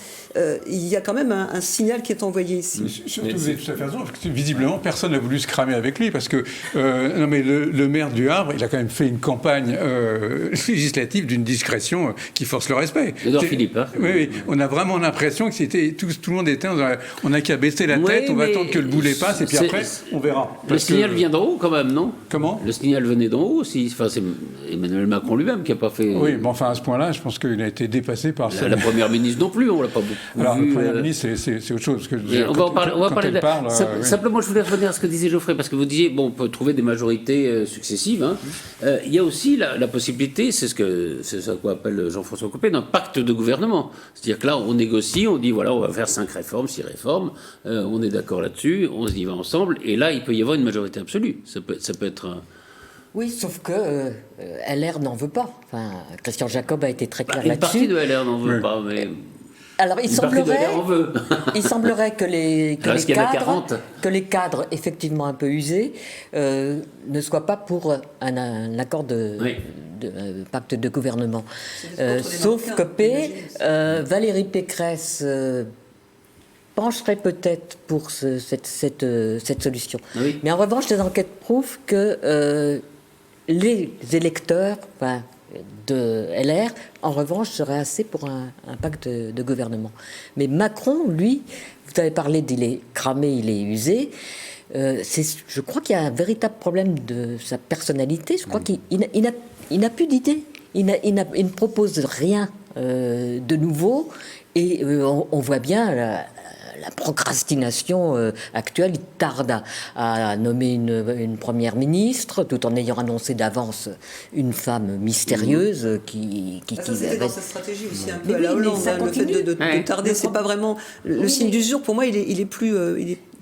Il y a quand même un signal qui est envoyé ici. Surtout, vous avez tout à fait raison, parce que visiblement, personne n'a voulu se cramer avec lui, parce que non, mais le maire du Havre, il a quand même fait une campagne législative d'une discrétion qui force le respect. Édouard Philippe, hein. Oui, on a vraiment l'impression que c'était tout le monde était on n'a qu'à baisser la tête, on va attendre que le boulet passe, et puis après, on verra. Le signal vient d'en haut, quand même, non? Comment? Le signal venait d'en haut aussi. Enfin, c'est Emmanuel Macron lui-même qui n'a pas fait... Oui, mais enfin, à ce point-là, je pense qu'il a été dépassé par ça. La première ministre non plus, on l'a pas beaucoup Alors, vu. la première ministre, c'est autre chose. Parce que on va parler de... Simplement, je voulais revenir à ce que disait Geoffrey, parce que vous disiez, bon, on peut trouver des majorités successives. Hein. Il y a aussi la possibilité, c'est ce qu'on appelle Jean-François Copé, d'un pacte de gouvernement. C'est-à-dire que là, on négocie, on dit, voilà, on va faire 5 réformes, 6 réformes, on est d'accord là-dessus, on y va ensemble, et là, il peut y avoir une majorité absolue. Ça peut être... Oui, sauf que LR n'en veut pas. Enfin, Christian Jacob a été très clair une là-dessus. Une partie de LR n'en veut pas, mais... Alors, il semblerait que les cadres, effectivement un peu usés, ne soient pas pour un accord de pacte de gouvernement. Sauf que Valérie Pécresse pencherait peut-être pour cette solution. Oui. Mais en revanche, les enquêtes prouvent que les électeurs de LR, en revanche, seraient assez pour un pacte de gouvernement. Mais Macron, lui, vous avez parlé d'il est cramé, il est usé. Je crois qu'il y a un véritable problème de sa personnalité. Je crois qu'il n'a plus d'idées. Il ne propose rien de nouveau. Et on voit bien la procrastination actuelle. Il tarde à nommer une première ministre, tout en ayant annoncé d'avance une femme mystérieuse qui c'était dans sa stratégie aussi un peu à la Hollande. Le fait de tarder, c'est pas vraiment le signe d'usure. Pour moi, il est plus...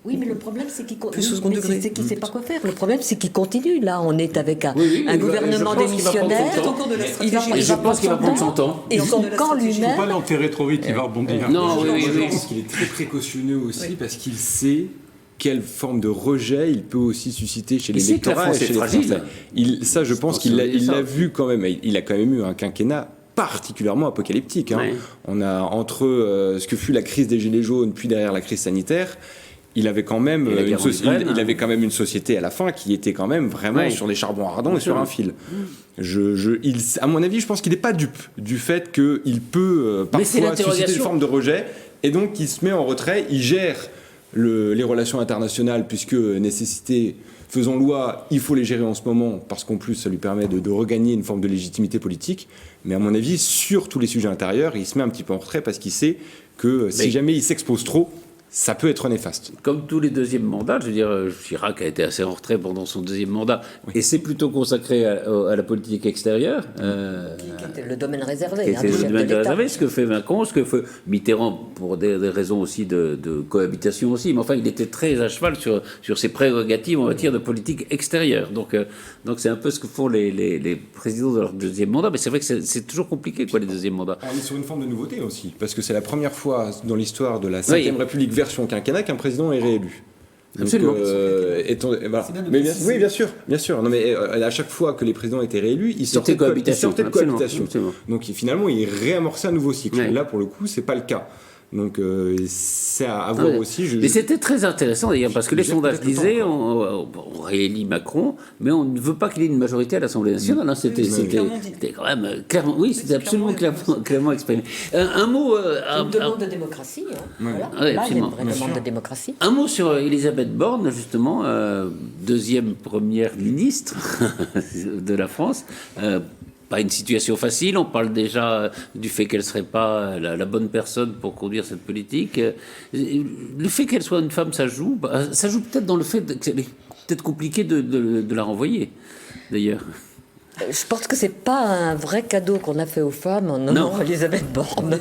Oui, mais le problème, c'est qu'il ne sait pas quoi faire. Le problème, c'est qu'il continue. Là, on est avec un gouvernement démissionnaire. Je pense qu'il va prendre son temps. Et son camp lui-même... Il ne faut pas l'enterrer trop vite, il va rebondir. Non, je pense qu'il est très précautionneux aussi, parce qu'il sait quelle forme de rejet il peut aussi susciter chez l'électorat et chez les Français. Ça, je pense qu'il l'a vu quand même. Il a quand même eu un quinquennat particulièrement apocalyptique. Hein. On a entre ce que fut la crise des Gilets jaunes, puis derrière la crise sanitaire... Il avait quand même une société à la fin qui était quand même vraiment sur les charbons ardents et sur un fil. À mon avis, je pense qu'il n'est pas dupe du fait qu'il peut parfois susciter une forme de rejet, et donc il se met en retrait, il gère les relations internationales, puisque nécessité faisant loi, il faut les gérer en ce moment, parce qu'en plus ça lui permet de regagner une forme de légitimité politique, mais à mon avis, sur tous les sujets intérieurs, il se met un petit peu en retrait, parce qu'il sait que si jamais il s'expose trop, ça peut être néfaste. Comme tous les deuxièmes mandats, je veux dire, Chirac a été assez en retrait pendant son deuxième mandat, et c'est plutôt consacré à la politique extérieure. Qui était le domaine réservé. Ce que fait Macron, ce que fait Mitterrand, pour des raisons aussi de cohabitation aussi, mais enfin, il était très à cheval sur ses prérogatives en matière de politique extérieure. Donc c'est un peu ce que font les présidents de leur deuxième mandat, mais c'est vrai que c'est toujours compliqué, quoi, les deuxièmes mandats. On est sur une forme de nouveauté aussi, parce que c'est la première fois dans l'histoire de la 5e République version quinquennat qu'un président est réélu. Absolument. Oui, bien sûr. Non, mais à chaque fois que les présidents étaient réélus, ils sortaient de cohabitation. Donc finalement, ils réamorçaient un nouveau cycle. Là, pour le coup, c'est pas le cas. Donc c'est à voir Ouais. aussi. Mais c'était très intéressant d'ailleurs, parce que les J'ai sondages peut-être le temps, disaient quoi. on réélit Macron, mais on ne veut pas qu'il ait une majorité à l'Assemblée nationale. Hein. C'était clairement dit. quand même clairement, oui, c'était absolument clairement exprimé. Un mot, Une demande de démocratie. Hein. Voilà. Ouais, Là, il y a absolument. une vraie demande de démocratie. un mot sur Elisabeth Borne, justement, deuxième première ministre de la France. Pas une situation facile, on parle déjà du fait qu'elle ne serait pas la bonne personne pour conduire cette politique. Le fait qu'elle soit une femme, ça joue peut-être dans le fait qu'il est peut-être compliqué de la renvoyer, d'ailleurs. Je pense que c'est pas un vrai cadeau qu'on a fait aux femmes en nommant Elisabeth Borne.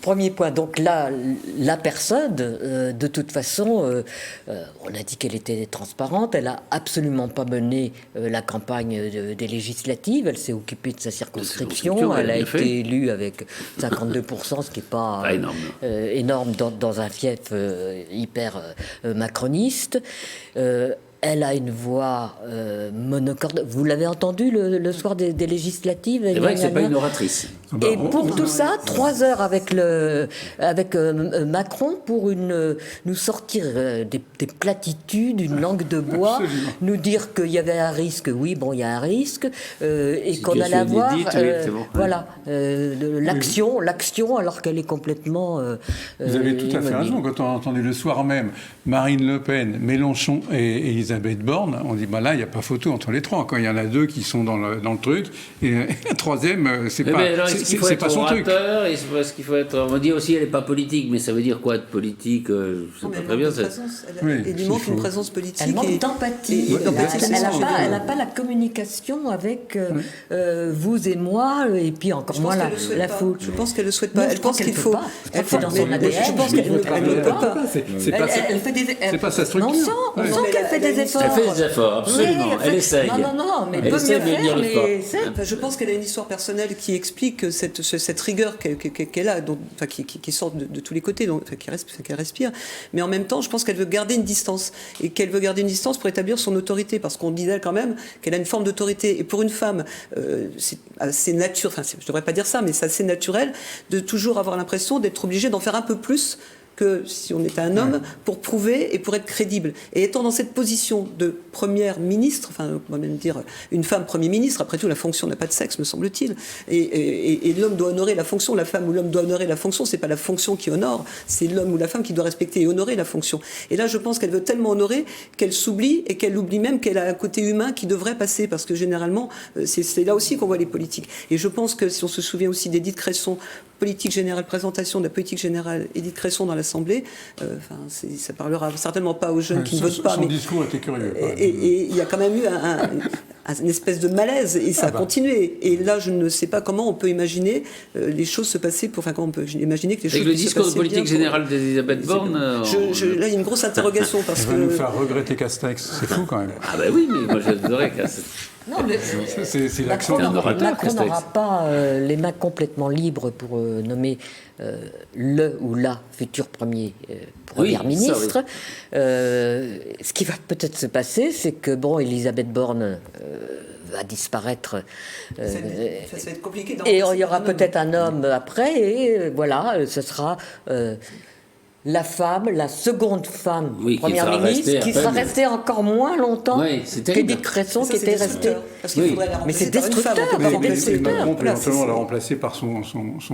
Premier point. Donc là, la personne, de toute façon, on a dit qu'elle était transparente. Elle a absolument pas mené la campagne des législatives. Elle s'est occupée de sa circonscription. Elle a été élue avec 52%, ce qui n'est pas énorme dans un fief hyper macroniste. Elle a une voix monocorde. Vous l'avez entendu le soir des législatives. C'est vrai que c'est pas une oratrice. Et pour tout ça, 3 heures avec Macron pour nous sortir des platitudes, une langue de bois, nous dire qu'il y avait un risque. Oui, bon, il y a un risque, et qu'on allait avoir voilà, l'action, alors qu'elle est complètement. Vous avez tout à fait raison. Quand on a entendu le soir même Marine Le Pen, Mélenchon et Elisabeth Borne, on dit là, il n'y a pas photo entre les trois. Quand il y en a deux qui sont dans le truc, et la troisième, c'est pas. C'est pas son truc. Est-ce qu'il faut être. On dit aussi elle n'est pas politique, mais ça veut dire quoi être politique? Je sais pas très bien. Il lui manque une présence politique. Elle manque d'empathie. Elle n'a pas la communication avec vous et moi, et puis encore moins la foule. Je pense qu'elle ne le souhaite pas. Elle pense qu'il faut. Elle fait dans son ADN. Je pense qu'elle ne peut pas. C'est pas sa structure. On sent qu'elle fait des efforts. Elle fait des efforts, absolument. Elle essaye. Non, mais elle peut mieux faire, mais je pense qu'elle a une histoire personnelle qui explique cette rigueur qu'elle a, qui sort de tous les côtés, qu'elle respire. Mais en même temps, je pense qu'elle veut garder une distance. Et qu'elle veut garder une distance pour établir son autorité. Parce qu'on dit d'elle quand même qu'elle a une forme d'autorité. Et pour une femme, c'est assez naturel, enfin, je ne devrais pas dire ça, mais c'est assez naturel de toujours avoir l'impression d'être obligée d'en faire un peu plus que si on était un homme, pour prouver et pour être crédible. Et étant dans cette position de première ministre, enfin, on va même dire une femme premier ministre, après tout, la fonction n'a pas de sexe, me semble-t-il, et l'homme doit honorer la fonction, la femme ou l'homme doit honorer la fonction, c'est pas la fonction qui honore, c'est l'homme ou la femme qui doit respecter et honorer la fonction. Et là, je pense qu'elle veut tellement honorer qu'elle s'oublie et qu'elle oublie même qu'elle a un côté humain qui devrait passer, parce que généralement, c'est là aussi qu'on voit les politiques. Et je pense que si on se souvient aussi d'Édith Cresson, politique générale, présentation de la politique générale, Édith Cresson dans l'Assemblée, ça parlera certainement pas aux jeunes qui ne votent pas. Son discours était curieux. Et il y a quand même eu une espèce de malaise, et ça a continué. Et là, je ne sais pas comment on peut imaginer les choses se passer, comment on peut imaginer que les choses Avec le puissent se discours de passer politique bien générale d'Elisabeth Borne. là, il y a une grosse interrogation. Parce Elle va nous faire regretter Castex. C'est fou quand même. Ah ben oui, mais moi j'adorerais que. Non, mais c'est l'accent. Macron n'aura pas les mains complètement libres pour nommer le ou la future première ministre. Ce qui va peut-être se passer, c'est que Elisabeth Borne va disparaître. ça va être compliqué. Et il y aura peut-être un homme après, et voilà, ce sera la femme, la seconde femme première ministre, qui sera restée encore moins longtemps qu'Édith Cresson, qui était restée. Mais c'est destructeur. Macron peut éventuellement la remplacer par son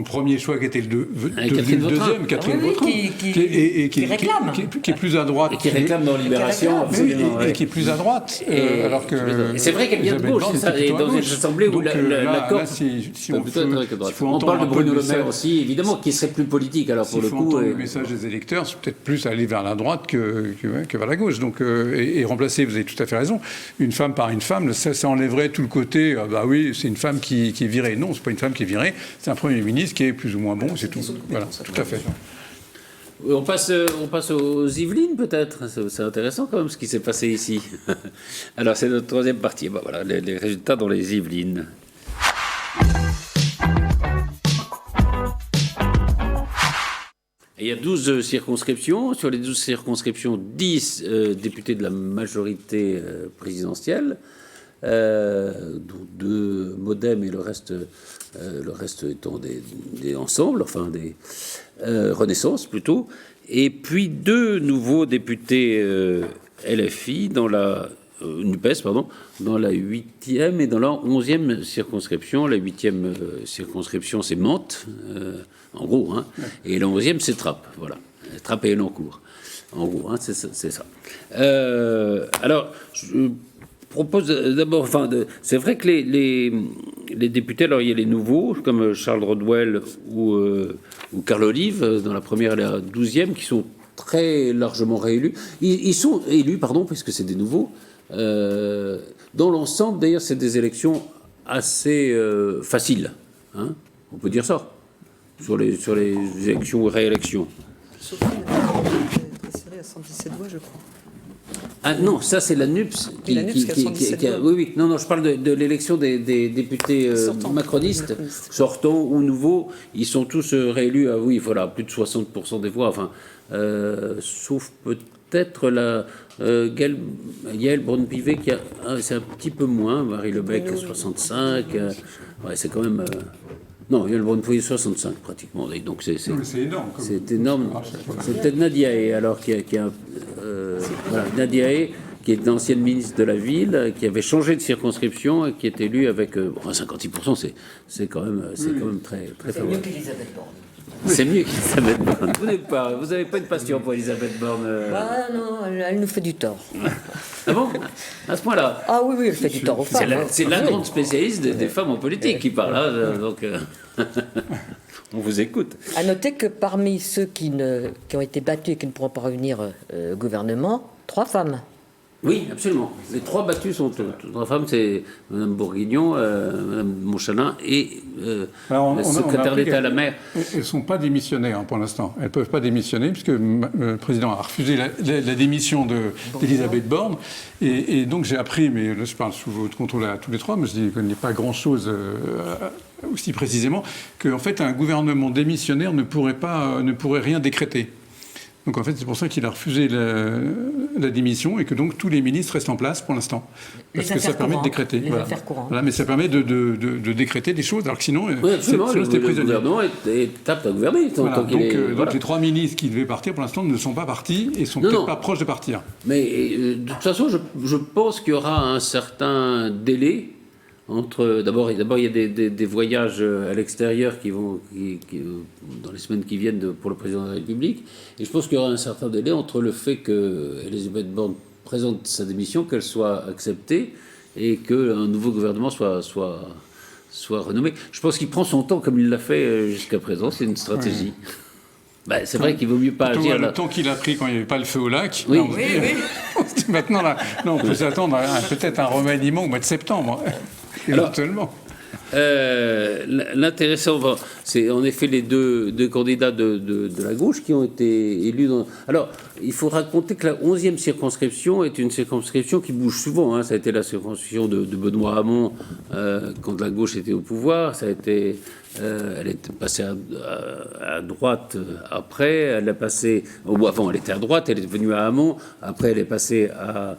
premier choix, qui était devenu le deuxième, Catherine Vautrin, qui réclame. Qui est plus à droite. Et qui réclame dans Libération, absolument. Et qui est plus à droite. Alors que c'est vrai qu'elle vient de gauche, c'est ça, et dans une assemblée où l'accord. On parle de Bruno Le Maire aussi, évidemment, qui serait plus politique, alors pour le coup. Le message des électeurs, c'est peut-être plus aller vers la droite que vers la gauche. Donc, et remplacer, vous avez tout à fait raison, une femme par une femme, ça enlèverait tout le côté, oui, c'est une femme qui est virée. Non, c'est pas une femme qui est virée, c'est un Premier ministre qui est plus ou moins bon, c'est tout. Voilà, tout à fait. On passe aux Yvelines peut-être. C'est intéressant quand même ce qui s'est passé ici. Alors c'est notre troisième partie. Voilà les résultats dans les Yvelines. Et il y a 12 circonscriptions. Sur les 12 circonscriptions, 10 députés de la majorité présidentielle. dont 2 Modem et le reste étant des ensembles, enfin des Renaissance plutôt, et puis 2 nouveaux députés LFI dans la NUPES, pardon, dans la 8e et dans la 11e circonscription. La 8e circonscription, c'est Mantes, en gros, hein, et la 11e, c'est Trappes, voilà. Trappes et Elancourt, en gros, hein, c'est ça. Alors, je propose d'abord, enfin, c'est vrai que les députés, alors il y a les nouveaux, comme Charles Rodwell ou Carl Olive, dans la première et la 12e, qui sont très largement réélus. Ils sont élus, pardon, puisque c'est des nouveaux. Dans l'ensemble, d'ailleurs, c'est des élections assez faciles, hein, on peut dire ça, sur les élections ou réélections. Sophie est très serrée à 117 voix, je crois. Ah non, ça c'est la NUPS Oui, la NUPS qui a 117 voix. oui, non, je parle de l'élection des députés macronistes, sortants ou nouveaux. Ils sont tous réélus à, oui, voilà, plus de 60% des voix, enfin, sauf peut-être la Yael Braun-Pivet qui a, c'est un petit peu moins, Marie Lebec 65, ouais, c'est quand même... non, Yael Braun-Pivet 65 pratiquement, donc c'est énorme. C'est énorme. C'est peut-être Nadia Hay, alors qui a voilà, Nadia Hay, qui est l'ancienne ministre de la ville, qui avait changé de circonscription et qui est élue avec 56%. C'est quand même très très favorable. C'est mieux qu'Elisabeth Borne. C'est mieux qu'Elisabeth Borne. Vous n'avez pas une passion pour Elisabeth Borne Ah non, elle nous fait du tort. Ah bon? À ce point-là? Ah oui, elle fait du tort aux femmes. C'est la grande spécialiste des femmes en politique qui parle là, donc on vous écoute. À noter que parmi ceux qui ont été battus et qui ne pourront pas revenir au gouvernement, 3 femmes. Oui, absolument. Les 3 battus sont 3 femmes, c'est Mme Bourguignon, Mme Monchalin et la secrétaire d'État à la mer. Elles ne sont pas démissionnaires pour l'instant. Elles ne peuvent pas démissionner puisque le président a refusé la démission d'Elisabeth Borne. Et donc j'ai appris, mais là je parle sous votre contrôle à tous les 3, mais je ne connais pas grand-chose aussi précisément, qu'en fait un gouvernement démissionnaire ne pourrait rien décréter. Donc en fait, c'est pour ça qu'il a refusé la démission et que donc tous les ministres restent en place pour l'instant. Parce que ça permet de décréter. Les affaires courantes. Voilà, mais ça permet de décréter des choses, alors que sinon, Oui, absolument, c'était le prisonnier. gouvernement est apte à gouverner. Voilà, tant qu'il est, donc voilà. les 3 ministres qui devaient partir pour l'instant ne sont pas partis et sont peut-être pas proches de partir. Mais de toute façon, je pense qu'il y aura un certain délai entre. D'abord, il y a des voyages à l'extérieur qui vont dans les semaines qui viennent pour le président de la République, et je pense qu'il y aura un certain délai entre le fait que Elisabeth Borne présente sa démission, qu'elle soit acceptée et qu'un nouveau gouvernement soit renommé. Je pense qu'il prend son temps comme il l'a fait jusqu'à présent. C'est une stratégie. Ouais. Ben, c'est vrai qu'il vaut mieux pas agir là. Le temps qu'il a pris quand il n'y avait pas le feu au lac. Oui, là, on se dit, maintenant, là, on peut s'attendre à peut-être un remaniement au mois de septembre. Éventuellement. L'intéressant, c'est en effet les deux candidats de la gauche qui ont été élus. Alors, il faut raconter que la 11e circonscription est une circonscription qui bouge souvent. Hein. Ça a été la circonscription de Benoît Hamon quand la gauche était au pouvoir. Ça a été, elle est passée à droite après. Elle est passée. Avant, elle était à droite. Elle est venue à Hamon. Après, elle est passée à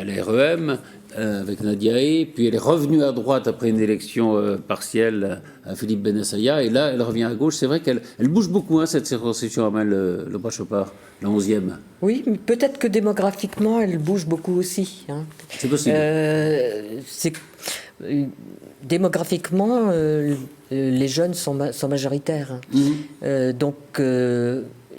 l'REM. Avec Nadia Hay, puis elle est revenue à droite après une élection partielle à Philippe Benessaya, et là elle revient à gauche. C'est vrai qu'elle bouge beaucoup, hein, cette circonscription, Amel Le Bras-Chopard, la 11e. Oui, mais peut-être que démographiquement elle bouge beaucoup aussi. Hein. C'est possible. Démographiquement, les jeunes sont majoritaires. Mmh. Donc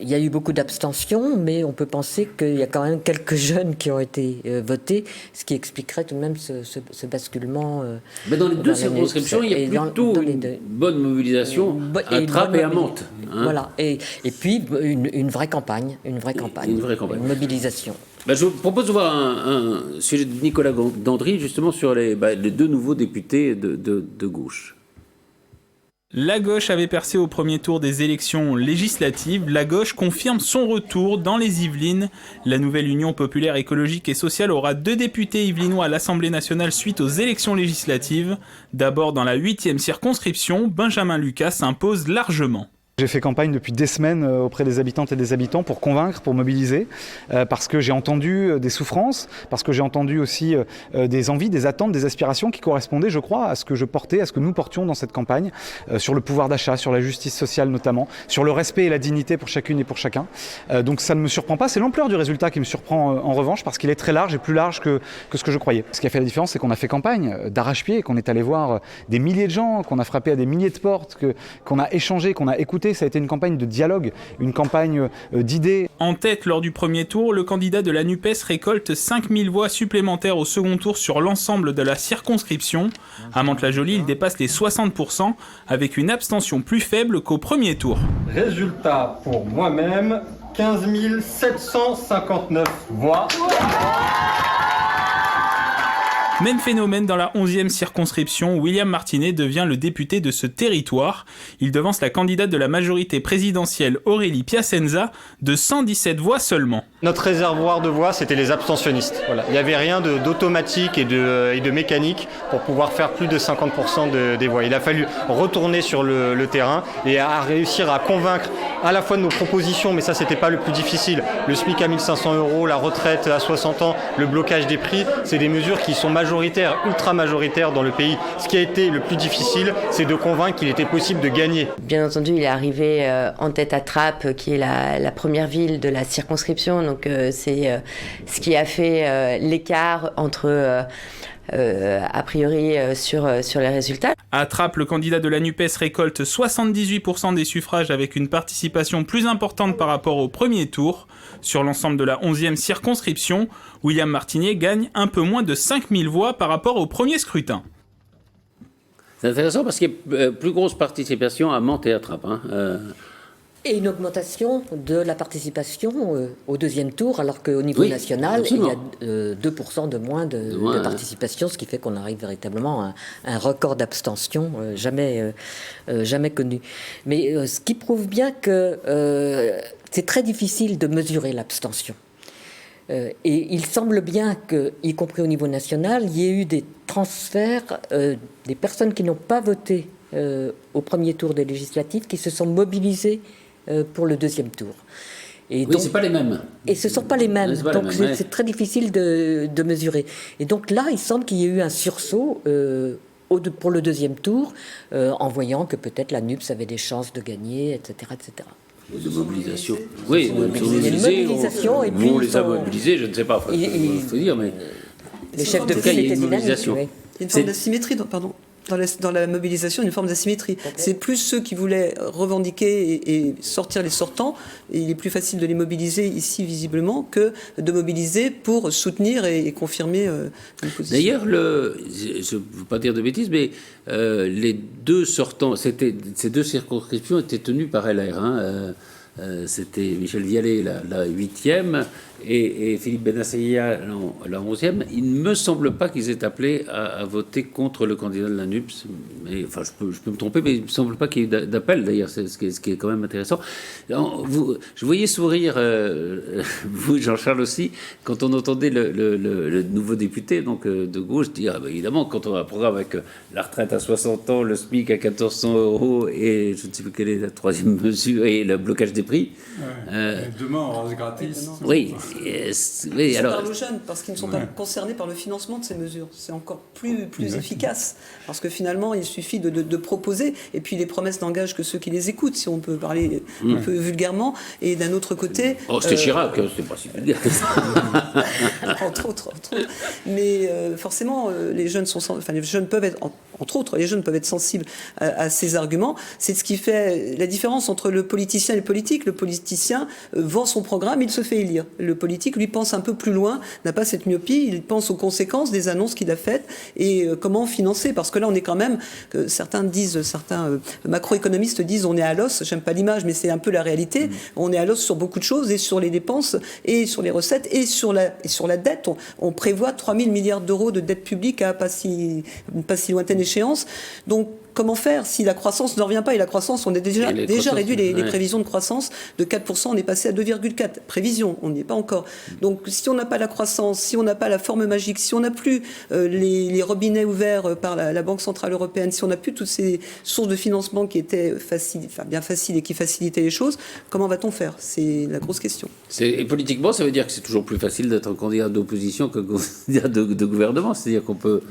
il y a eu beaucoup d'abstention, mais on peut penser qu'il y a quand même quelques jeunes qui ont été votés, ce qui expliquerait tout de même ce basculement. Mais dans les deux circonscriptions, il y a plutôt une bonne mobilisation à Trappes et à Mantes. Hein. Voilà, et puis une vraie campagne, une mobilisation. Ben, je vous propose de voir un sujet de Nicolas Dandry, justement, sur les 2 nouveaux députés de gauche. La gauche avait percé au premier tour des élections législatives. La gauche confirme son retour dans les Yvelines. La nouvelle Union populaire écologique et sociale aura 2 députés yvelinois à l'Assemblée nationale suite aux élections législatives. D'abord dans la 8e circonscription, Benjamin Lucas s'impose largement. J'ai fait campagne depuis des semaines auprès des habitantes et des habitants pour convaincre, pour mobiliser, parce que j'ai entendu des souffrances, parce que j'ai entendu aussi des envies, des attentes, des aspirations qui correspondaient, je crois, à ce que je portais, à ce que nous portions dans cette campagne, sur le pouvoir d'achat, sur la justice sociale notamment, sur le respect et la dignité pour chacune et pour chacun. Donc ça ne me surprend pas, c'est l'ampleur du résultat qui me surprend en revanche, parce qu'il est très large et plus large que ce que je croyais. Ce qui a fait la différence, c'est qu'on a fait campagne d'arrache-pied, qu'on est allé voir des milliers de gens, qu'on a frappé à des milliers de portes, qu'on a échangé, qu'on a écouté. Ça a été une campagne de dialogue, une campagne d'idées. En tête lors du premier tour, le candidat de la NUPES récolte 5000 voix supplémentaires au second tour sur l'ensemble de la circonscription. À Mantes-la-Jolie, il dépasse les 60% avec une abstention plus faible qu'au premier tour. Résultat pour moi-même, 15 759 voix. Même phénomène dans la 11e circonscription, William Martinet devient le député de ce territoire. Il devance la candidate de la majorité présidentielle Aurélie Piacenza de 117 voix seulement. Notre réservoir de voix, c'était les abstentionnistes. Voilà. Il n'y avait rien d'automatique et de mécanique pour pouvoir faire plus de 50% des voix. Il a fallu retourner sur le terrain et à réussir à convaincre à la fois de nos propositions, mais ça c'était pas le plus difficile. Le SMIC à 1500 €, la retraite à 60 ans, le blocage des prix, c'est des mesures qui sont majoritaires, ultra majoritaires dans le pays. Ce qui a été le plus difficile, c'est de convaincre qu'il était possible de gagner. Bien entendu, il est arrivé en tête à Trappes, qui est la première ville de la circonscription. Donc c'est ce qui a fait l'écart entre a priori sur les résultats. À Trappes, le candidat de la NUPES récolte 78% des suffrages avec une participation plus importante par rapport au premier tour. Sur l'ensemble de la 11e circonscription, William Martinet gagne un peu moins de 5000 voix par rapport au premier scrutin. C'est intéressant parce qu'il y a plus grosse participation à Mantes et à Trappes. Et une augmentation de la participation au deuxième tour, alors qu'au niveau national, absolument. Il y a 2% de moins de participation, ce qui fait qu'on arrive véritablement à un record d'abstention jamais connu. Mais ce qui prouve bien que c'est très difficile de mesurer l'abstention. Et il semble bien que, y compris au niveau national, il y ait eu des transferts des personnes qui n'ont pas voté au premier tour des législatives, qui se sont mobilisées pour le deuxième tour. Et donc, c'est pas les mêmes. Et ce ne sont pas les mêmes. Donc c'est très difficile de mesurer. Et donc là, il semble qu'il y ait eu un sursaut pour le deuxième tour, en voyant que peut-être la NUPES avait des chances de gagner, etc. etc. De mobilisation. Il y a une mobilisation, et puis on les a mobilisés, je ne sais pas, il faut dire, mais les chefs de file étaient dynamiques. Il y a une forme d'asymétrie, dans la mobilisation, une forme d'asymétrie. C'est plus ceux qui voulaient revendiquer et sortir les sortants. Et il est plus facile de les mobiliser ici, visiblement, que de mobiliser pour soutenir et confirmer une position. D'ailleurs, je ne veux pas dire de bêtises, mais les deux sortants, ces deux circonscriptions étaient tenues par LR. C'était Michel Vialet, la 8e, et Philippe Benassia, la 11e. Il ne me semble pas qu'ils aient appelé à voter contre le candidat de la NUPES. Mais, enfin, je peux me tromper, mais il ne me semble pas qu'il y ait d'appel, d'ailleurs, c'est ce qui est quand même intéressant. Je voyais sourire, vous, Jean-Charles aussi, quand on entendait le nouveau député donc, de gauche dire, évidemment, quand on a un programme avec la retraite à 60 ans, le SMIC à 1400 € et je ne sais plus quelle est la troisième mesure, et le blocage des prix. Demain, on reste gratis. Oui. Ça parle aux jeunes, parce qu'ils ne sont pas concernés par le financement de ces mesures. C'est encore plus efficace. Parce que finalement, il suffit de proposer, et puis les promesses n'engagent que ceux qui les écoutent, si on peut parler un peu vulgairement. Et d'un autre côté... c'était Chirac, c'était pas si vulgaire que ça. entre autres. Mais forcément, les jeunes peuvent être, entre autres, les jeunes peuvent être sensibles à ces arguments. C'est ce qui fait la différence entre le politicien et le politique. Le politicien vend son programme, il se fait élire. Le politique, lui, pense un peu plus loin, n'a pas cette myopie, il pense aux conséquences des annonces qu'il a faites et comment financer. Parce que là, on est quand même, certains macroéconomistes disent, on est à l'os, j'aime pas l'image, mais c'est un peu la réalité. On est à l'os sur beaucoup de choses, et sur les dépenses, et sur les recettes, et sur la dette. On prévoit 3 000 milliards d'euros de dette publique à pas si lointaine échéance. Donc, comment faire si la croissance ne revient pas? Et la croissance, on a déjà réduit les prévisions de croissance de 4%, on est passé à 2,4 prévisions, on n'y est pas encore. Donc si on n'a pas la croissance, si on n'a pas la forme magique, si on n'a plus les robinets ouverts par la Banque Centrale Européenne, si on n'a plus toutes ces sources de financement qui étaient bien faciles et qui facilitaient les choses, comment va-t-on faire? C'est la grosse question. Et politiquement, ça veut dire que c'est toujours plus facile d'être un candidat d'opposition qu'un candidat de gouvernement. C'est-à-dire qu'on peut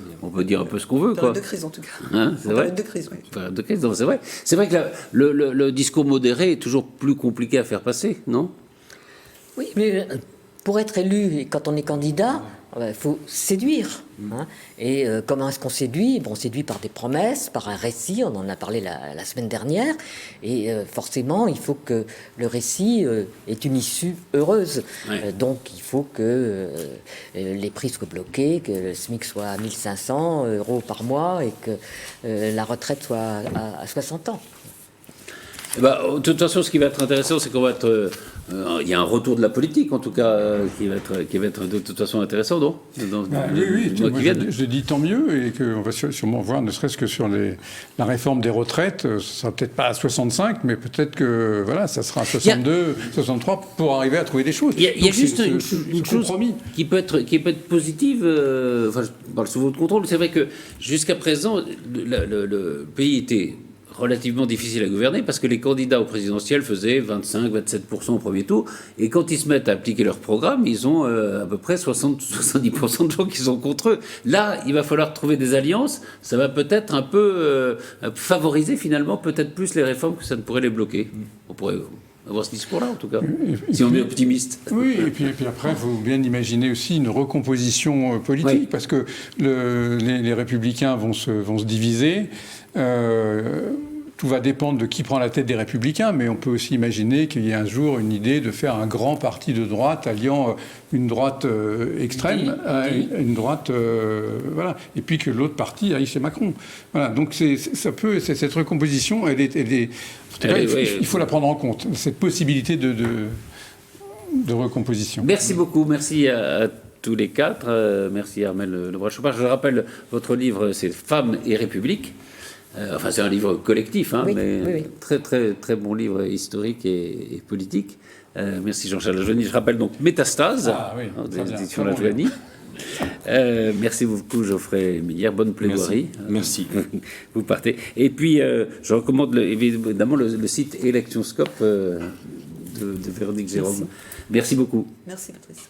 dire un peu ce qu'on veut. Période de crise, en tout cas. Hein, c'est vrai. De crise, oui. Période de crise, non, c'est vrai. C'est vrai que le discours modéré est toujours plus compliqué à faire passer, non? Oui, mais pour être élu, et quand on est candidat, il faut séduire. Hein. Et comment est-ce qu'on séduit? Bon, on séduit par des promesses, par un récit, on en a parlé la semaine dernière, et forcément, il faut que le récit ait une issue heureuse. Ouais. Donc, il faut que les prix soient bloqués, que le SMIC soit à 1 500 € par mois, et que la retraite soit à 60 ans. De toute façon, ce qui va être intéressant, c'est qu'on va être... il y a un retour de la politique, en tout cas, qui va être de toute façon intéressant, non? Oui, je dis tant mieux, et qu'on va sûrement voir, ne serait-ce que sur la réforme des retraites, ce sera peut-être pas à 65, mais peut-être que voilà, ça sera à 62, 63, pour arriver à trouver des choses. Il y a juste une chose qui peut être positive, enfin, je parle sous votre contrôle, c'est vrai que jusqu'à présent, le pays était relativement difficile à gouverner parce que les candidats au présidentiel faisaient 25-27% au premier tour, et quand ils se mettent à appliquer leur programme, ils ont à peu près 60-70% de gens qui sont contre eux. Là, il va falloir trouver des alliances, ça va peut-être un peu favoriser finalement peut-être plus les réformes que ça ne pourrait les bloquer. On pourrait avoir ce discours-là, en tout cas, si on est optimiste. Oui, et puis après, il faut bien imaginer aussi une recomposition politique, parce que les Républicains vont se diviser. Tout va dépendre de qui prend la tête des Républicains, mais on peut aussi imaginer qu'il y ait un jour une idée de faire un grand parti de droite alliant une droite extrême à une droite, voilà, et puis que l'autre parti aille chez Macron. Voilà, donc cette recomposition, il faut la prendre en compte, cette possibilité de recomposition. Merci beaucoup, merci à tous les quatre. Merci Armelle Lebras-Chopard. Je rappelle, votre livre, c'est Femmes et République. Enfin, c'est un livre collectif, hein, mais très, très, très bon livre historique et politique. Merci Jean-Charles Lajoigny. Je rappelle donc Métastase, des éditions Lajoigny. Merci beaucoup Geoffrey Millière, bonne plaidoirie. Merci. Vous partez. Et puis, je recommande évidemment le site Electionscope de Véronique Jérôme. Merci beaucoup. Merci Patrice.